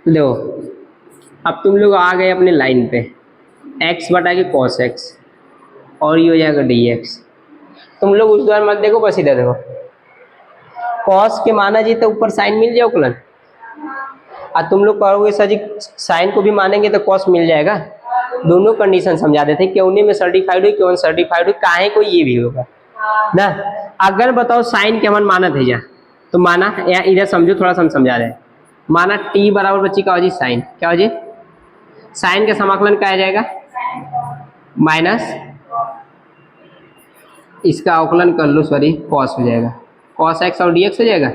A: देखो अब तुम लोग आ गए अपने लाइन पे, x बटा के कॉस x, और ये हो जाएगा dx। तुम लोग उस द्वार मत देखो, बस इधर देखो, कॉस के माना जी तो ऊपर साइन मिल जाए उकलन, और तुम लोग कहोगे सर जी साइन को भी मानेंगे तो कॉस मिल जाएगा। दोनों कंडीशन समझा देते हैं, क्यों में सर्टिफाइड हुई, क्यों सर्टिफाइड हुई, काहे को ये भी होगा ना। अगर बताओ साइन के मन माना थे जा, तो माना या इधर समझो, थोड़ा सा हम समझा रहे हैं। माना t बराबर बच्ची क्या हो जी, साइन, क्या हो जी, साइन का समाकलन क्या आ जाएगा, माइनस इसका अवकलन कर लो, सॉरी कॉस हो जाएगा, कॉस एक्स और dx हो जाएगा।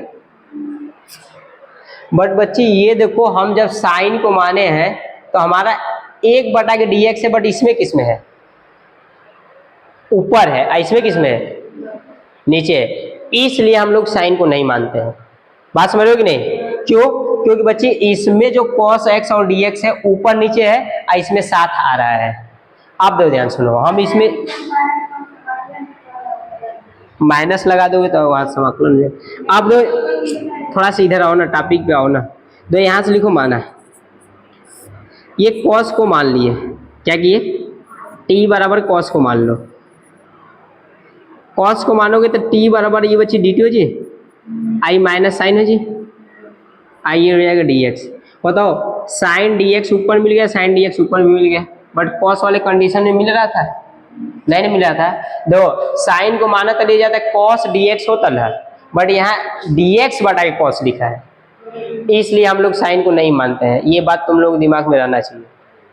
A: बट बच्चे ये देखो, हम जब साइन को माने हैं तो हमारा 1 बटा के dx है, बट इसमें किसमें है, ऊपर है, इसमें किसमें है, नीचे है, इसलिए हम लोग साइन को नहीं मानते हैं। बात समझ रहे हो कि नहीं, क्यों, क्योंकि बच्चे इसमें जो cos x और dx है ऊपर नीचे है, और इसमें साथ आ रहा है। आप दो ध्यान सुनो, हम इसमें माइनस लगा दोगे तो वहां समाकलन है। आप दो थोड़ा सा इधर आओ ना, टॉपिक पे आओ ना, दो यहां से लिखो माना, ये cos को मान लिए, क्या किए, t बराबर cos को मान लो। cos को मानोगे तो t बराबर ये बच्ची dt हो जी, आई माइनस साइन हो जी, आई ये हो जाएगा dx। बताओ साइन dx ऊपर मिल गया, साइन dx ऊपर भी मिल गया, बट cos वाले कंडीशन में मिल रहा था, नहीं मिल रहा था। देखो साइन को माना तो ले जाता है cos dx होता है, बट यहाँ dx बटा के cos लिखा है, इसलिए हम लोग साइन को नहीं मानते हैं। ये बात तुम लोग दिमाग में रहना चाहिए,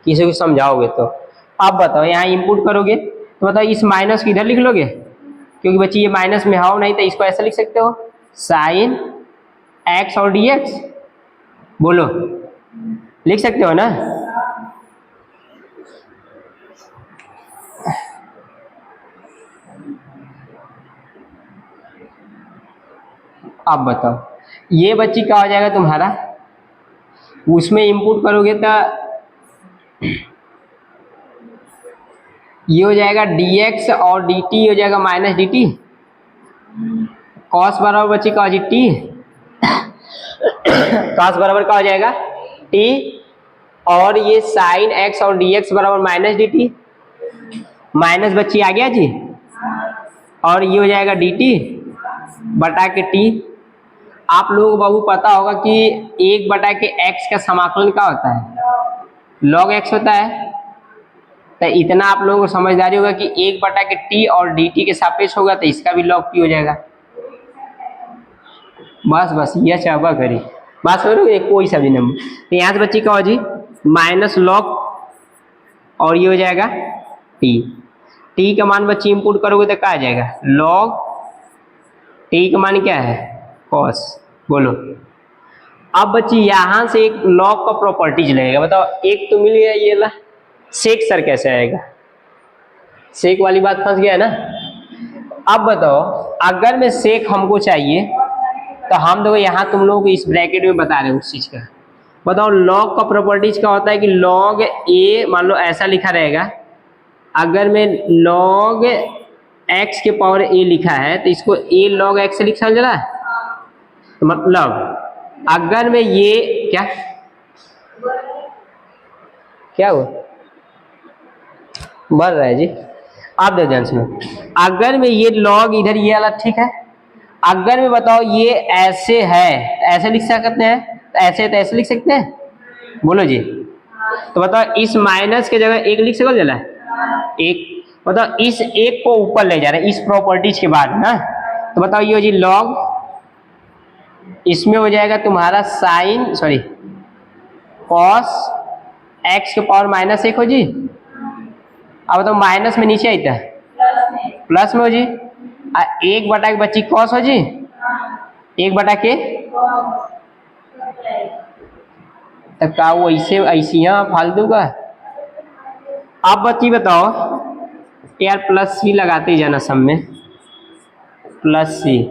A: किसी को समझाओगे तो। अब बताओ यहाँ इनपुट करोगे तो बताओ इस माइनस को इधर लिख लोगे, क्योंकि बच्ची ये माइनस में हाउ नहीं तो इसको ऐसा लिख सकते हो साइन एक्स और डी एक्स, बोलो लिख सकते हो ना। अब बताओ ये बच्ची क्या हो जाएगा तुम्हारा, उसमें इनपुट करोगे तो ये हो जाएगा dx और dt हो जाएगा माइनस dt, कॉस बराबर बच्ची का टी, कॉस बराबर क्या हो जाएगा t, और ये साइन x और dx बराबर माइनस dt, माइनस बच्ची आ गया जी, और ये हो जाएगा dt बटा के t। आप लोगों को बाबू पता होगा कि 1 बटा के x का समाकलन क्या होता है, log x होता है। तो इतना आप लोगों को समझदारी होगा कि 1 बटा के t और dt के सापेक्ष होगा तो इसका भी log t हो जाएगा। बस बस ये चाहवा करी बात करोगे कोई सा भी नंबर, तो यहाँ से बच्ची क्या हो जी माइनस लॉग और ये हो जाएगा t, t का मान बच्ची इंपुट करोगे तो क्या आ जाएगा log, t का मान क्या है cos, बोलो। अब बच्ची यहां से एक लॉग का प्रॉपर्टीज लगेगा, बताओ एक तो मिल गया ये ला, सेक सर कैसे आएगा, सेक वाली बात फंस गया है ना। अब बताओ अगर में सेक हमको चाहिए तो हम देखो यहाँ तुम लोगों को इस ब्रैकेट में बता रहे हैं उस चीज का। बताओ लॉग का प्रॉपर्टीज क्या होता है कि लॉग ए मान लो ऐसा लिखा रहेगा, अगर मैं लॉग एक्स के पावर ए लिखा है तो इसको ए लॉग एक्स से लिख समझ रहा है, तो मतलब अगर मैं ये क्या क्या हुआ बढ़ रहा है जी, आप दे ध्यान सुनो, अगर मैं ये लॉग इधर ये वाला ठीक है, अगर मैं बताओ ये ऐसे है तो ऐसे लिख सकते हैं, तो ऐसे लिख सकते हैं, बोलो जी। तो बताओ इस माइनस के जगह एक लिख सको जला एक, बताओ इस एक को ऊपर ले जा रहे हैं इस प्रॉपर्टीज के बाद ना, तो बताओ ये हो जी लॉग, इसमें हो जाएगा तुम्हारा साइन सॉरी कॉस एक्स के पावर माइनस 1 हो जी। अब बताओ माइनस में नीचे आता है प्लस में हो जी, 1 बटा के बच्ची कॉस हो जी, 1 बटा के तब का वो ऐसे ऐसी फालतू का। अब बच्ची बताओ यार प्लस सी लगाते ही जाना सब में, प्लस सी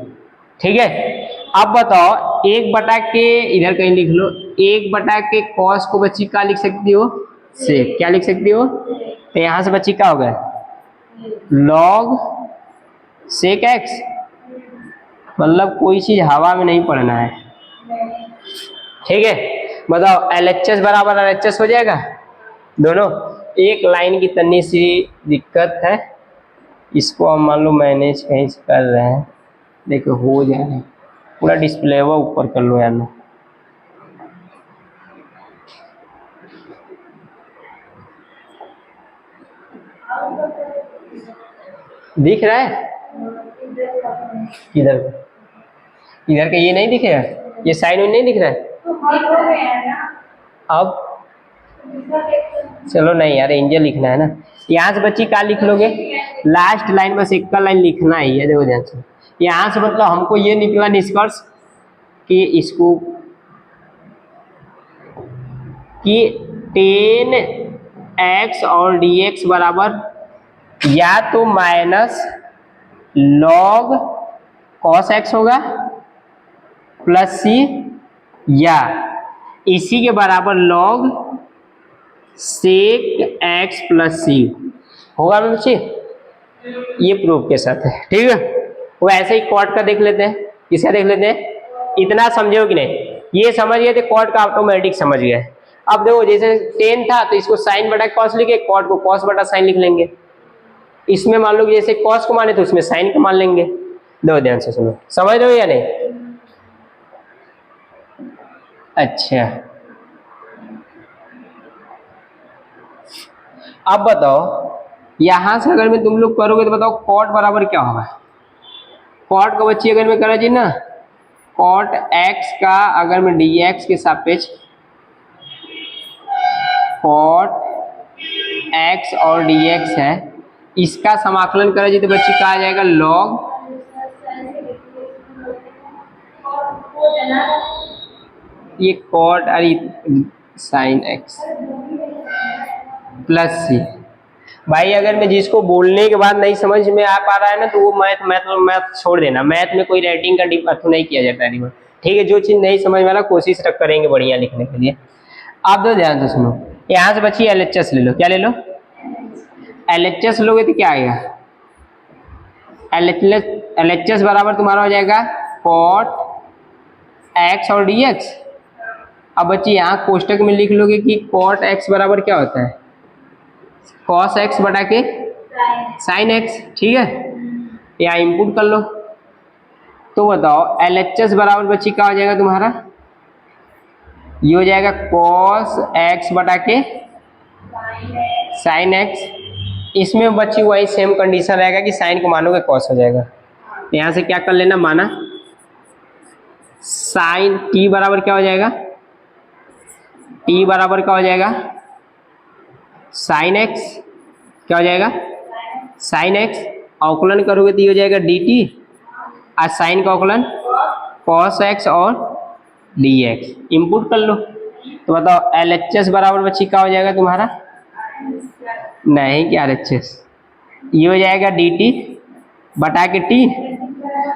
A: ठीक है। अब बताओ 1 बटा के इधर कहीं लिख लो, 1 बटा के कॉस को बच्ची क्या लिख सकती हो से, क्या लिख सकती हो, तो यहां से बच्ची क्या होगा लॉग सेक एक्स, मतलब कोई चीज हवा में नहीं पड़ना है, ठीक है। बताओ LHS बराबर RHS हो जाएगा दोनों, एक लाइन की तन्नी सी दिक्कत है, इसको हम मान लो मैनेज कहीं से कर रहे हैं, देखो हो जाए पूरा डिस्प्ले वो ऊपर कर लो यार ना, दिख रहा है इधर, इधर का ये नहीं दिख रहा है, ये साइन नहीं दिख रहा है। अब चलो नहीं यार एंजल लिखना है ना, यहाँ से बच्ची क्या लिख लोगे लास्ट लाइन, बस एक का लाइन लिखना ही है, देखो ध्यान से। यहाँ से मतलब हमको ये निकला निष्कर्ष कि इसको कि 10x और dx बराबर या तो माइनस लॉग कॉस एक्स होगा प्लस सी, या इसी के बराबर लॉग सेक एक्स प्लस सी होगा बच्चे, ये प्रूफ के साथ है, ठीक है। वो ऐसे ही कॉट का देख लेते हैं, किसका देख लेते हैं, इतना समझे हो कि नहीं, ये समझ गए थे कॉट का ऑटोमेटिक समझ गए। अब देखो जैसे 10 था तो इसको साइन बटा कॉस लिखे, कॉट को कॉस बटा साइन लिख लेंगे, इसमें मान लो जैसे कॉस को माने तो उसमें साइन को मान लेंगे, दो ध्यान से सुनो, समझ रहे हो या नहीं। अच्छा अब बताओ यहां से अगर मैं तुम लोग करोगे तो बताओ कॉट बराबर क्या होगा, कॉट का बच्ची अगर मैं करा जी ना, कॉट एक्स का अगर मैं dx के सापेक्ष कॉट x एक्स और डी एक्स है, इसका समाकलन करें जी तो बच्ची कहा आ जाएगा लॉग ये कॉट अरे साइन एक्स प्लस सी। भाई अगर मैं जिसको बोलने के बाद नहीं समझ में आ पा रहा है ना तो वो मैथ छोड़ देना। मैथ में कोई राइटिंग का डिफर नहीं किया जाता है, ठीक है। जो चीज नहीं समझ में आ रहा कोशिश करेंगे बढ़िया लिखने के लिए। आप दो ध्यान से सुनो, यहाँ से बच्ची एलएचएस ले लो। क्या ले लो? एलएचएस लोगे तो क्या आएगा? एलएचएस बराबर तुम्हारा हो जाएगा कॉट एक्स और डी एक्स। अब बच्ची यहाँ कोष्टक में लिख लोगे कि कॉट एक्स बराबर क्या होता है? कॉस एक्स बटा के साइन एक्स, ठीक है। यहाँ इंपुट कर लो तो बताओ एलएचएस बराबर बच्ची क्या हो जाएगा तुम्हारा? ये हो जाएगा कॉस एक्स बटा के साइन एक्स। इसमें बच्ची वही सेम कंडीशन रहेगा कि साइन को मानोगे कॉस हो जाएगा। तो यहाँ से क्या कर लेना, माना साइन टी बराबर क्या हो जाएगा? टी बराबर क्या हो जाएगा? साइन एक्स क्या हो जाएगा? Sine x. अवकलन करोगे तो ये हो जाएगा डी टी और साइन का अवकलन कॉस एक्स और डी एक्स। इनपुट कर लो तो बताओ एलएचएस बराबर बच्ची क्या हो जाएगा तुम्हारा? नहीं क्या एलएचएस, ये हो जाएगा डी टी बटा के टी।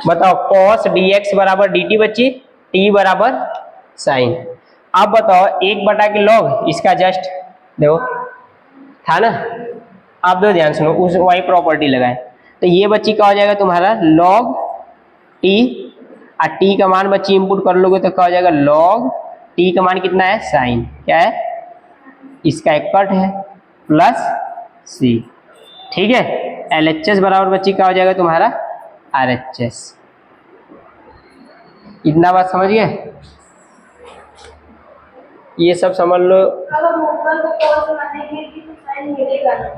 A: बताओ कॉस डी एक्स बराबर डी टी बच्ची, टी बराबर साइन। अब बताओ एक बटा के लॉग, इसका जस्ट देखो था ना। आप दो ध्यान सुनो, उस वही प्रॉपर्टी लगाए तो ये बच्ची क्या हो जाएगा तुम्हारा? लॉग टी और टी का मान बच्ची इंपुट कर लोगे तो क्या हो जाएगा? लॉग टी का मान कितना है? साइन क्या है? इसका एक कट है प्लस सी, ठीक है। एलएचएस बराबर बच्ची क्या हो जाएगा तुम्हारा? आरएचएस। इतना बात समझ गए? ये सब समझ लो।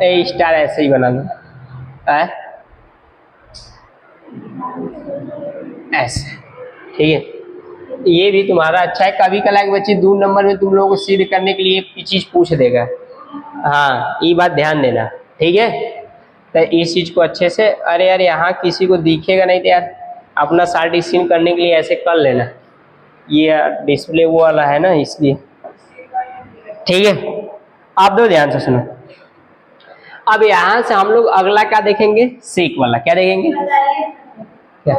A: ए स्टार ऐसे ही बना लो ऐसे, ठीक है। ये भी तुम्हारा अच्छा है। कभी कला के बच्चे 2 नंबर में तुम लोगों को सिद्ध करने के लिए एक चीज पूछ देगा। हाँ ये बात ध्यान देना, ठीक है। तो इस चीज को अच्छे से, अरे यार यहाँ किसी को दिखेगा नहीं तो यार अपना सार्ट स्क्रीन करने के लिए ऐसे कर लेना। ये डिस्प्ले वो वाला है ना इसलिए, ठीक है। आप दो ध्यान से सुनो। अब यहाँ से हम लोग अगला क्या देखेंगे? सेक वाला। क्या देखेंगे? क्या?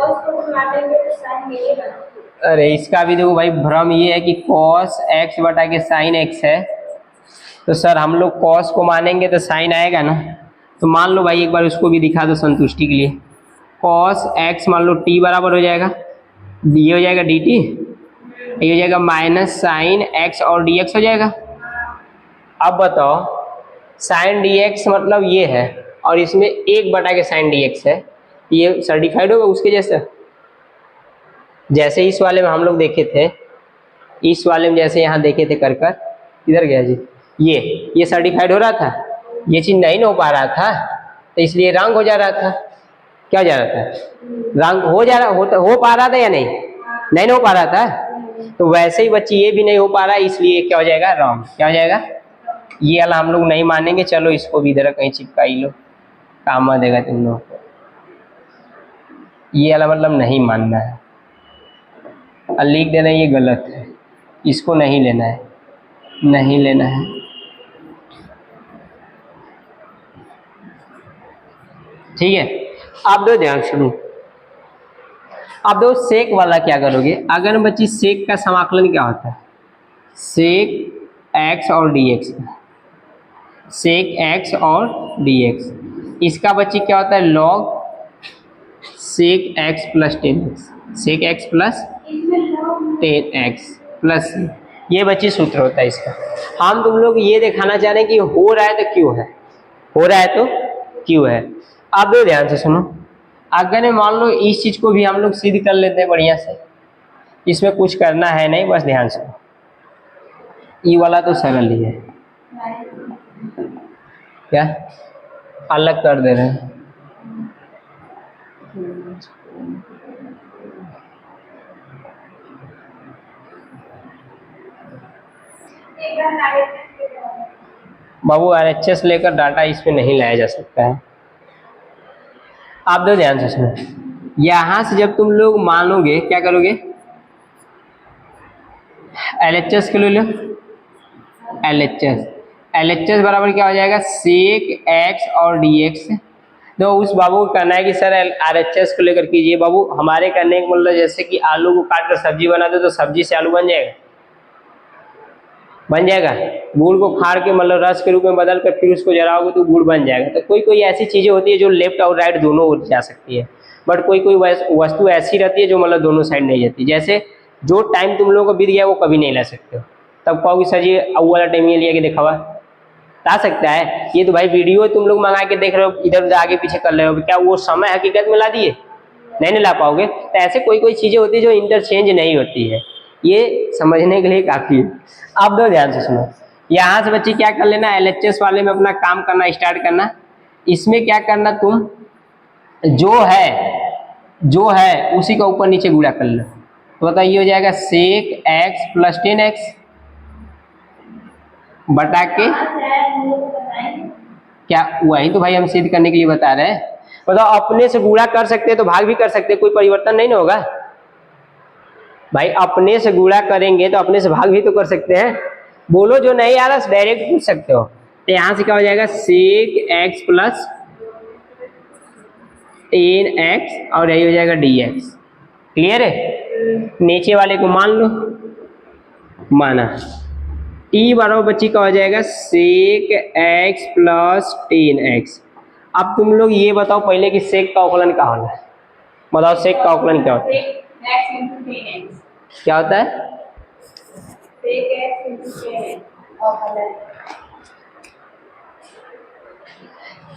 A: अरे इसका भी देखो भाई भ्रम ये है कि कॉस एक्स बटा के साइन एक्स है तो सर हम लोग कॉस को मानेंगे तो साइन आएगा ना। तो मान लो भाई एक बार उसको भी दिखा दो संतुष्टि के लिए। कॉस एक्स मान लो टी बराबर हो जाएगा, ये हो जाएगा डी टी, ये हो जाएगा माइनस साइन एक्स और डी एक्स हो जाएगा। अब बताओ साइन डी एक्स मतलब ये है और इसमें एक बटा के साइन डी एक्स है, ये सर्टिफाइड होगा उसके जैसे। जैसे इस वाले में हम लोग देखे थे, इस वाले में जैसे यहाँ देखे थे कर कर, इधर गया जी, ये सर्टिफाइड हो रहा था, ये चीज नहीं हो पा रहा था तो इसलिए रंग हो जा रहा था। क्या हो जा रहा था? रंग हो जा रहा हो पा रहा था या नहीं हो पा रहा था। तो वैसे ही बच्ची ये भी नहीं हो पा रहा है इसलिए क्या हो जाएगा? रॉन्ग। क्या हो जाएगा? ये वाला हम लोग नहीं मानेंगे। चलो इसको भी इधर कहीं चिपका ही लो, काम आ देगा तुम लोग को। ये वाला मतलब नहीं मानना है और लिख देना ये गलत है, इसको नहीं लेना है, नहीं लेना है। ठीक है। आप दो ध्यान सुनो। अब दो सेक वाला क्या करोगे? अगर बच्ची सेक का समाकलन क्या होता है? सेक एक्स और डी एक्स का, सेक एक्स और डी एक्स, इसका बच्ची क्या होता है? Log sec x plus 10x, sec x plus 10x plus, ये बच्ची सूत्र होता है इसका। हम तुम लोग ये दिखाना चाह रहे हैं कि हो रहा है तो क्यों है, हो रहा है तो क्यों है। अब ध्यान से सुनो, अगर मान लो इस चीज को भी हम लोग सिद्ध कर लेते हैं बढ़िया से, इसमें कुछ करना है नहीं, बस ध्यान से। ये वाला तो सरल ही है, क्या अलग कर दे रहे हैं। बाबू RHS लेकर डाटा इसमें नहीं लाया जा सकता है। आप दो ध्यान से सुनो, यहां से जब तुम लोग मानोगे क्या करोगे, LHS के लो, LHS बराबर क्या हो जाएगा, sec x और dx। तो उस बाबू को कहना है कि सर RHS को लेकर कीजिए। बाबू हमारे करने का मतलब जैसे कि आलू को काट कर सब्जी बना दो तो सब्जी से आलू बन जाएगा, बन जाएगा। गुड़ को फाड़ के मतलब रस के रूप में बदल कर फिर उसको जलाओगे तो गुड़ बन जाएगा। तो कोई कोई ऐसी चीजें होती है जो लेफ्ट और राइट दोनों ओर जा सकती है, बट कोई कोई वस्तु ऐसी रहती है जो मतलब दोनों साइड नहीं जाती। जैसे जो टाइम तुम लोगों को बीत गया वो कभी नहीं ला सकते हो, तब कहोगे सर जी अब वाला टाइम ये लिया कि देखा हुआ ला सकता है। ये तो भाई वीडियो तुम लोग मंगा के देख रहे हो, इधर उधर आगे पीछे कर रहे हो, क्या वो समय हकीकत में ला दिए, नहीं ला पाओगे। तो ऐसे कोई कोई चीजें होती है जो इंटरचेंज नहीं होती है, ये समझने के लिए काफी है। आप दो ध्यान से सुनो, यहाँ से बच्चे क्या कर लेना, LHS वाले में अपना काम करना स्टार्ट करना। इसमें क्या करना, तुम जो है उसी का ऊपर नीचे गुणा कर लो। तो बताइए हो जाएगा sec x प्लस 10x बटा के क्या, वही तो भाई हम सिद्ध करने के लिए बता रहे हैं। बताओ अपने से गुणा कर सकते हैं तो भाग भी कर सकते हैं, कोई परिवर्तन नहीं ना होगा भाई। अपने से गुणा करेंगे तो अपने से भाग भी तो कर सकते हैं। बोलो जो नहीं आ रहा डायरेक्ट पूछ सकते हो। तो यहां से क्या हो जाएगा, sec x प्लस 10x और यही हो जाएगा dx। क्लियर है, नीचे वाले को मान लो, माना। t बराबर बच्ची का हो जाएगा sec x प्लस 10x। अब तुम लोग ये बताओ पहले कि sec का अवकलन क्या होगा, बताओ sec का अवकलन क्या होता है, क्या होता है,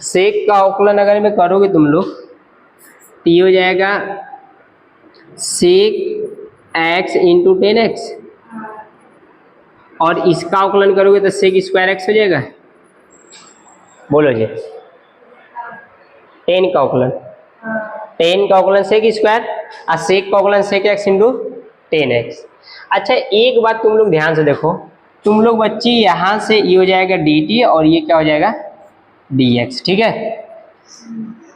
A: sec का अवकलन अगर में करोगे तुम लोग तो ये हो जाएगा sec x इंटू 10x, और इसका अवकलन करोगे तो sec स्क्वायर x हो जाएगा। बोलो जी, 10 का अवकलन, 10 का अवकलन sec स्क्वायर और sec का अवकलन sec x इंटू 10x। अच्छा एक बात तुम लोग ध्यान से देखो, तुम लोग बच्ची यहाँ से ये हो जाएगा dt और ये क्या हो जाएगा dx, ठीक है।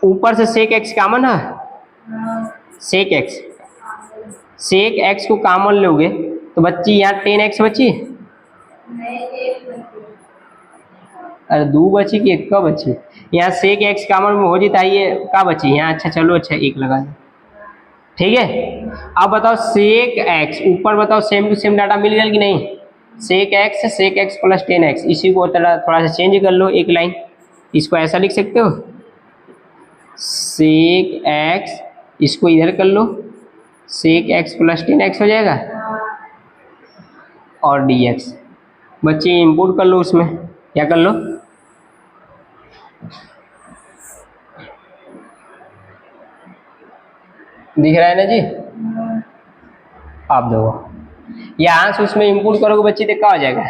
A: ऊपर से sec x कॉमन है, sec x को कॉमन लोगे तो बच्ची यहाँ 10x बची, अरे 2 बची कि 1 का बची, यहाँ sec x कॉमन में हो जाता है, ये का बची यहाँ। अच्छा चलो, अच्छा 1 लगा दो, ठीक है। अब बताओ sec x, ऊपर बताओ सेम टू सेम डाटा मिल गया कि नहीं, sec x प्लस 10x। इसी को थोड़ा सा चेंज कर लो, एक लाइन, इसको ऐसा लिख सकते हो sec x, इसको इधर कर लो sec x प्लस 10x हो जाएगा और dx। बच्चे इंपोर्ट कर लो, उसमें क्या कर लो, दिख रहा है ना जी, आप देखो यहाँ से उसमें इंपोर्ट करोगे बच्चे तो क्या हो जाएगा,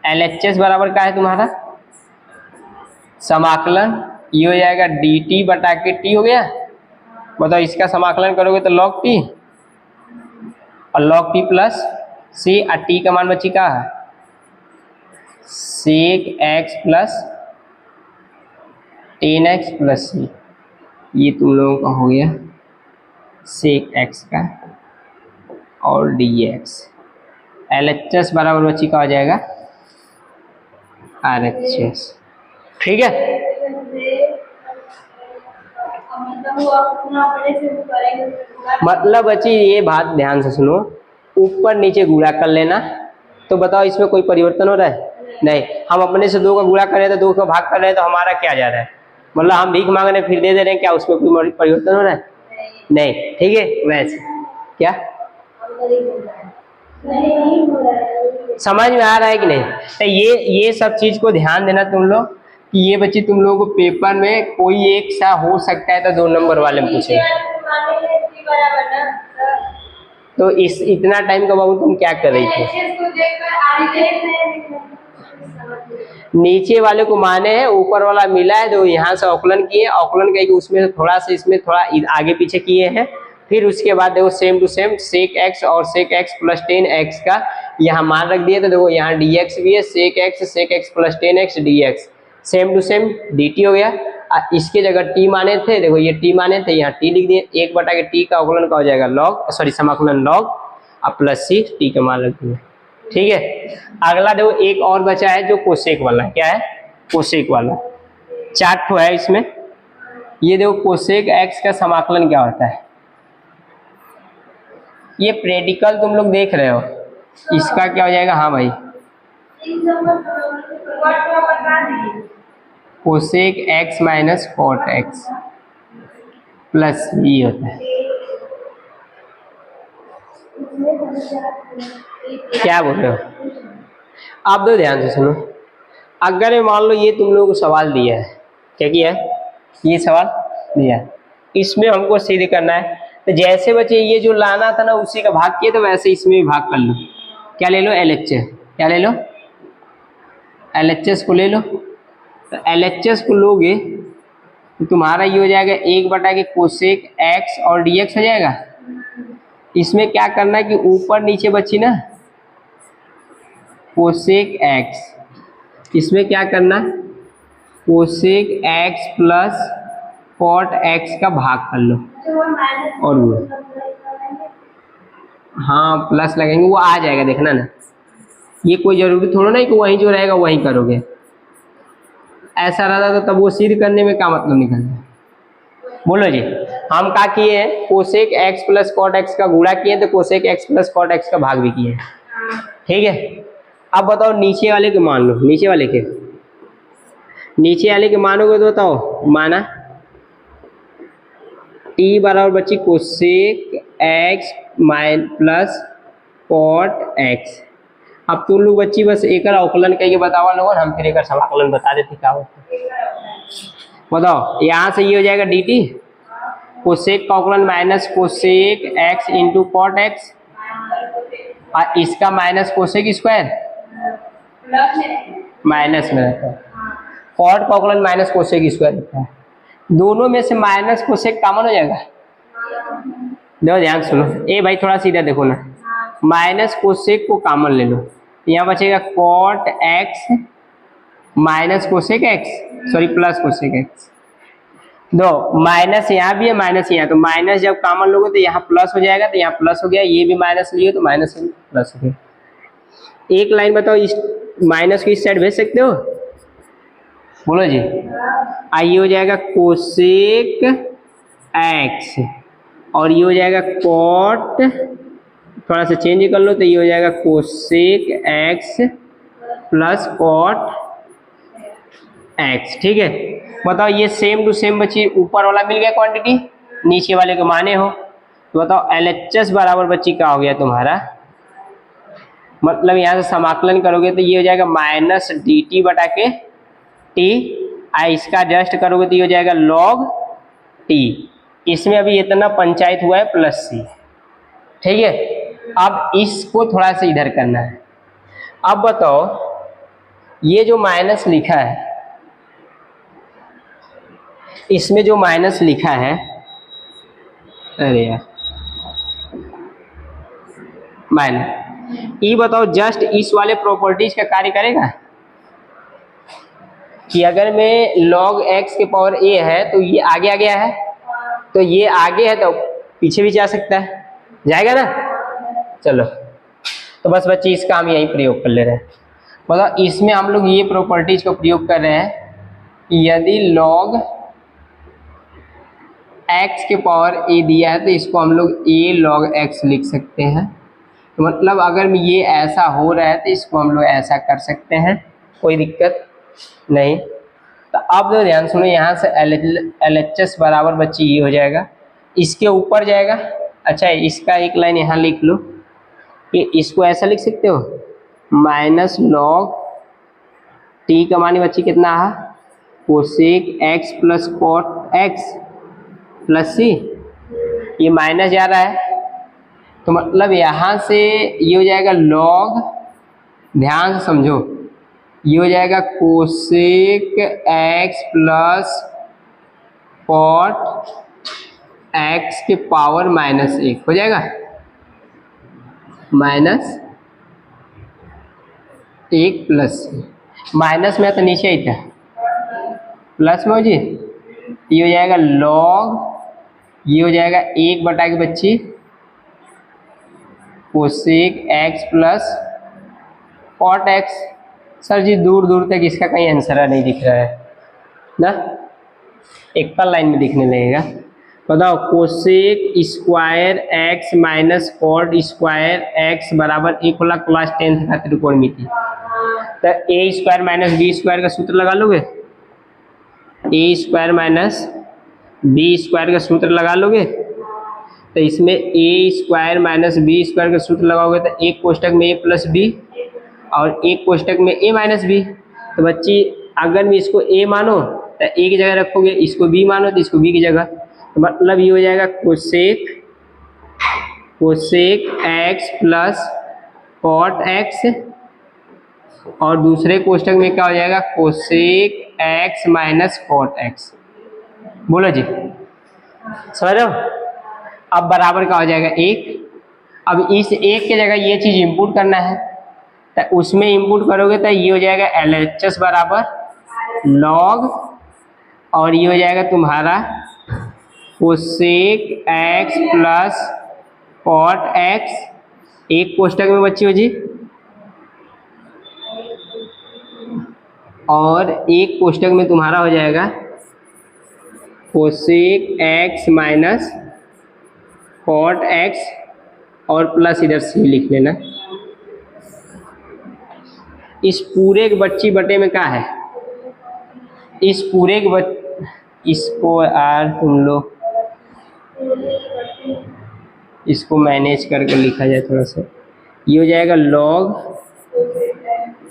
A: LHS बराबर क्या है तुम्हारा समाकलन, ये हो जाएगा dt बटा के t हो गया। बताओ इसका समाकलन करोगे तो log t और log t प्लस c, और t का मान बच्ची क्या है sec x plus 10x plus c। ये तुम लोगों का हो गया sec x का और dx। LHS बराबर बच्ची का हो जाएगा RHS, ठीक है। मतलब बच्ची ये बात ध्यान से सुनो, ऊपर नीचे गुणा कर लेना। तो बताओ इसमें कोई परिवर्तन हो रहा है, नहीं। हम अपने से 2 का गुणा कर रहे हैं तो 2 का भाग कर रहे हैं, तो हमारा क्या जा रहा है, मतलब हम भीख मांग रहे हैं फिर दे रहे हैं, क्या उसमें कोई परिवर्तन हो रहा है, नहीं, ठीक है। वैसे क्या समझ में आ रहा है कि नहीं। तो ये सब चीज को ध्यान देना तुम लोग कि ये बच्चे तुम लोगों को पेपर में कोई एक सा हो सकता है तो 2 नंबर वाले में पूछे। तो इस इतना टाइम का बाबू तुम क्या कर रही थी, नीचे वाले को माने हैं, ऊपर वाला मिला है, तो यहाँ से अवकलन किए, अवकलन करके उसमें थोड़ा सा इसमें थोड़ा आगे पीछे किए हैं, फिर उसके बाद देखो same to same sec x और सेक एक्स प्लस 10x का यहाँ मान रख दिए, तो देखो यहाँ dx भी है, sec x plus 10x dx, same to same dt हो गया। इसके जगह t माने थे, देखो ये t माने थे, यहाँ t लिख दिए, 1 के t का अवकलन का हो जाएगा लॉग, सॉरी समाकलन लॉग और प्लस c t का मान रख दिए। ठीक है, अगला देखो एक और बचा है जो कोसेक वाला, क्या है कोसेक वाला, 4 ठो है इसमें। ये देखो कोसेक एक्स का समाकलन क्या होता है, ये प्रैक्टिकल तुम लोग देख रहे हो, इसका क्या हो जाएगा, हाँ भाई cosec x minus cot x plus b होता है। क्या बोल रहे हो आप, दो ध्यान से सुनो। अगर मान लो ये तुम लोगों को सवाल दिया है, क्या किया है, ये सवाल दिया है, इसमें हमको सिद्ध करना है, तो जैसे बच्चे ये जो लाना था ना उसी का भाग किए, तो वैसे इसमें भी भाग कर लो। क्या ले लो, LHS, क्या ले लो, LHS को ले लो। तो LHS को लोगे तो तुम्हारा ये हो जाएगा 1 के कोसेक एक्स और dx हो जाएगा। इसमें क्या करना है कि ऊपर नीचे बची ना कोसेक एक्स, इसमें क्या करना है cosec x plus cot x का भाग कर लो, और वो हाँ प्लस लगेंगे, वो आ जाएगा, देखना ना, ये कोई जरूरी थोड़ा नहीं कि वहीं जो रहेगा वहीं करोगे, ऐसा रहता तो तब वो सिद्ध करने में क्या मतलब निकलना। बोलो जी, हम क्या किए, cosec x plus cot x का गुणा किए, तो cosec x plus cot x का भाग भी किए। ठीक है, अब बताओ नीचे वाले के मान लो, नीचे वाले के मानोगे तो बताओ, माना t बराबर बच्ची cosec x minus plus cot x. अब तुम लोग बच्ची बस एक अवकलन करके बताओ लोगों, हम फिर एक समाकलन बता देते क्या होता है। बताओ, यहाँ से ये हो जाएगा dt, कोसेक का अवकलन minus cosec x into cot x, और इसका माइनस कोसेक स्क्वायर माइनस में रहता है, कॉट का अवकलन माइनस कोसेक स्क्वायर रहता है, दोनों में से माइनस कोसेक कॉमन हो जाएगा। देखो ध्यान सुनो, ए भाई थोड़ा सीधा देखो ना, माइनस कोसेक को कॉमन ले लो, यहाँ बचेगा cot x minus cosec x, sorry plus cosec x, दो माइनस यहाँ भी है माइनस यहाँ, तो माइनस जब कॉमन लोगे तो यहाँ प्लस हो जाएगा, तो यहाँ प्लस हो गया, ये भी माइनस लियो तो माइनस प्लस हो गया। एक लाइन बताओ, इस माइनस को इस साइड भेज सकते हो, बोलो जी। ये हो जाएगा कोसेक एक्स और ये हो जाएगा कॉट, थोड़ा सा चेंज कर लो तो ये हो जाएगा cosec x plus cot x. ठीक है, बताओ ये सेम टू सेम बच्ची, ऊपर वाला मिल गया क्वांटिटी, नीचे वाले के माने हो, तो बताओ LHS बराबर बच्ची क्या हो गया तुम्हारा, मतलब यहाँ से समाकलन करोगे तो ये हो जाएगा माइनस dt बटा के t, इसका जस्ट करोगे तो ये हो जाएगा log t, इसमें अभी इतना पंचायत हुआ है प्लस c। ठीक है, अब इसको थोड़ा सा इधर करना है। अब बताओ ये जो माइनस लिखा है, इसमें जो माइनस लिखा है, अरे यार माइनस, ये बताओ जस्ट इस वाले प्रॉपर्टीज का कार्य करेगा कि अगर मैं log x के पावर a है तो ये आगे आ गया है, तो ये आगे है तो पीछे भी जा सकता है, जाएगा ना। चलो तो बस बच्चे इसका हम यही प्रयोग कर ले रहे हैं। मतलब इसमें हम लोग ये प्रॉपर्टीज को प्रयोग कर रहे हैं कि यदि log x के पावर a दिया है तो इसको हम लोग a log x लिख सकते हैं, तो मतलब अगर ये ऐसा हो रहा है तो इसको हम लोग ऐसा कर सकते हैं, कोई दिक्कत नहीं। तो अब तो ध्यान सुनो, यहाँ से LHS बराबर बच्ची ये हो जाएगा, इसके ऊपर जाएगा। अच्छा इसका एक लाइन यहाँ लिख लो कि इसको ऐसा लिख सकते हो, माइनस log t का मानी बच्ची कितना है, cosec x plus cot x plus c, ये माइनस जा रहा है तो मतलब यहाँ से ये हो जाएगा log, ध्यान से समझो, ये हो जाएगा cosec x plus cot x के पावर -1 हो जाएगा, -1 प्लस माइनस में तो नीचे ही था, प्लस में हो जी, ये हो जाएगा लॉग, ये हो जाएगा 1/बच्ची cosec x plus cot x. Sir ji दूर दूर तक इसका कहीं आंसर नहीं दिख रहा है ना, एक पर लाइन में दिखने लगेगा। बताओ cosec square x minus cot square x बराबर एक वाला क्लास 10th का त्रिकोणमिति, तो a square minus b square का सूत्र लगा लोगे, a square minus b square का सूत्र लगा लोगे, तो इसमें a square minus b square का सूत्र लगाओगे तो एक कोष्टक में ए प्लस बी और एक कोष्टक में ए माइनस बी। तो बच्ची अगर भी इसको ए मानो तो ए की जगह रखोगे, इसको बी मानो तो इसको बी की जगह, तो मतलब ये हो जाएगा cosec x plus cot x, और दूसरे कोष्टक में क्या हो जाएगा cosec x minus cot x. बोलो जी, समझ रहे हो? अब बराबर का हो जाएगा 1। अब इस 1 की जगह ये चीज इंपुट करना है, तो उसमें इंपुट करोगे तो ये हो जाएगा LHS बराबर लॉग, और ये हो जाएगा तुम्हारा cosec x plus cot x, एक कोष्टक में बच्ची हो जी, और एक कोष्टक में तुम्हारा हो जाएगा cosec x minus cot x, और प्लस इधर सी लिख लेना। इस पूरे के बच्ची बटे में क्या है, इस पूरे के इसको यार तुम लोग इसको मैनेज करके लिखा जाए थोड़ा सा, ये हो जाएगा लॉग,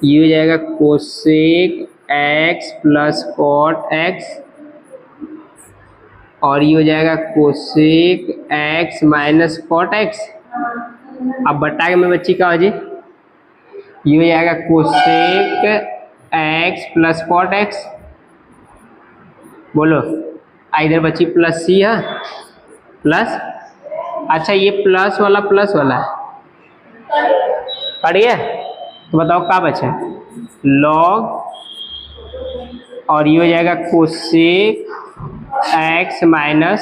A: ये हो जाएगा cosec x plus cot x, और ये हो जाएगा cosec x minus cot x. अब बटा के में बच्ची का हो जी, ये हो जाएगा cosec x plus cot x. बोलो इधर बच्ची प्लस सी है, प्लस, अच्छा ये प्लस वाला है, पढ़ गया? तो बताओ क्या बचा, लॉग, और ये हो जाएगा cosec x minus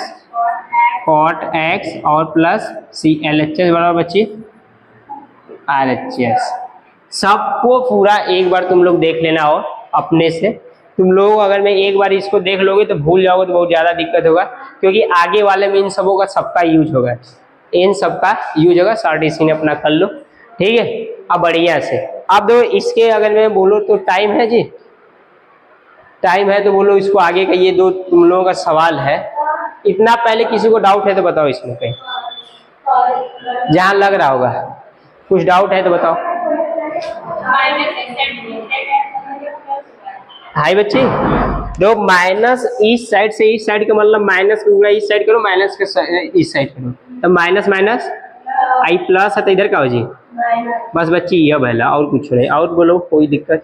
A: cot x, और प्लस सी, LHS बराबर बच्ची RHS। सबको पूरा एक बार तुम लोग देख लेना हो अपने से। तुम लोग अगर मैं एक बार इसको देख लोगे तो भूल जाओगे तो बहुत ज़्यादा दिक्कत होगा, क्योंकि आगे वाले में इन सबों का सबका यूज होगा, इन सबका यूज होगा। शॉर्ट इसी अपना कर लो, ठीक है? अब बढ़िया से अब दो इसके, अगर मैं बोलो तो टाइम है जी, टाइम है तो बोलो इसको आगे का, ये दो तुम लोगों का सवाल है। इतना पहले किसी को डाउट है तो बताओ, इसमें कहीं जहां लग रहा होगा कुछ डाउट है तो बताओ। हाय बच्ची, दो माइनस इस साइड से इस साइड का मतलब माइनस का पूरा इस साइड करो, माइनस के इस साइड करो, तो माइनस माइनस आई प्लस है, तो इधर का हो जी बस बच्ची ये पहला, और कुछ नहीं। और बोलो कोई दिक्कत,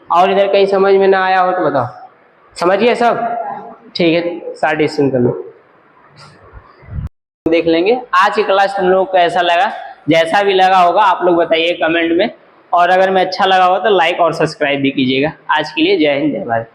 A: और इधर कहीं समझ में ना आया हो तो बताओ। समझिए सब, ठीक है? स्टार्ट डिस्कशन कर लो, देख लेंगे। आज की क्लास तुम लोग को कैसा लगा, जैसा भी लगा होगा आप लोग बताइए कमेंट में, और अगर मैं अच्छा लगा हो तो लाइक और सब्सक्राइब भी कीजिएगा। आज के लिए जय हिंद, जय भारत।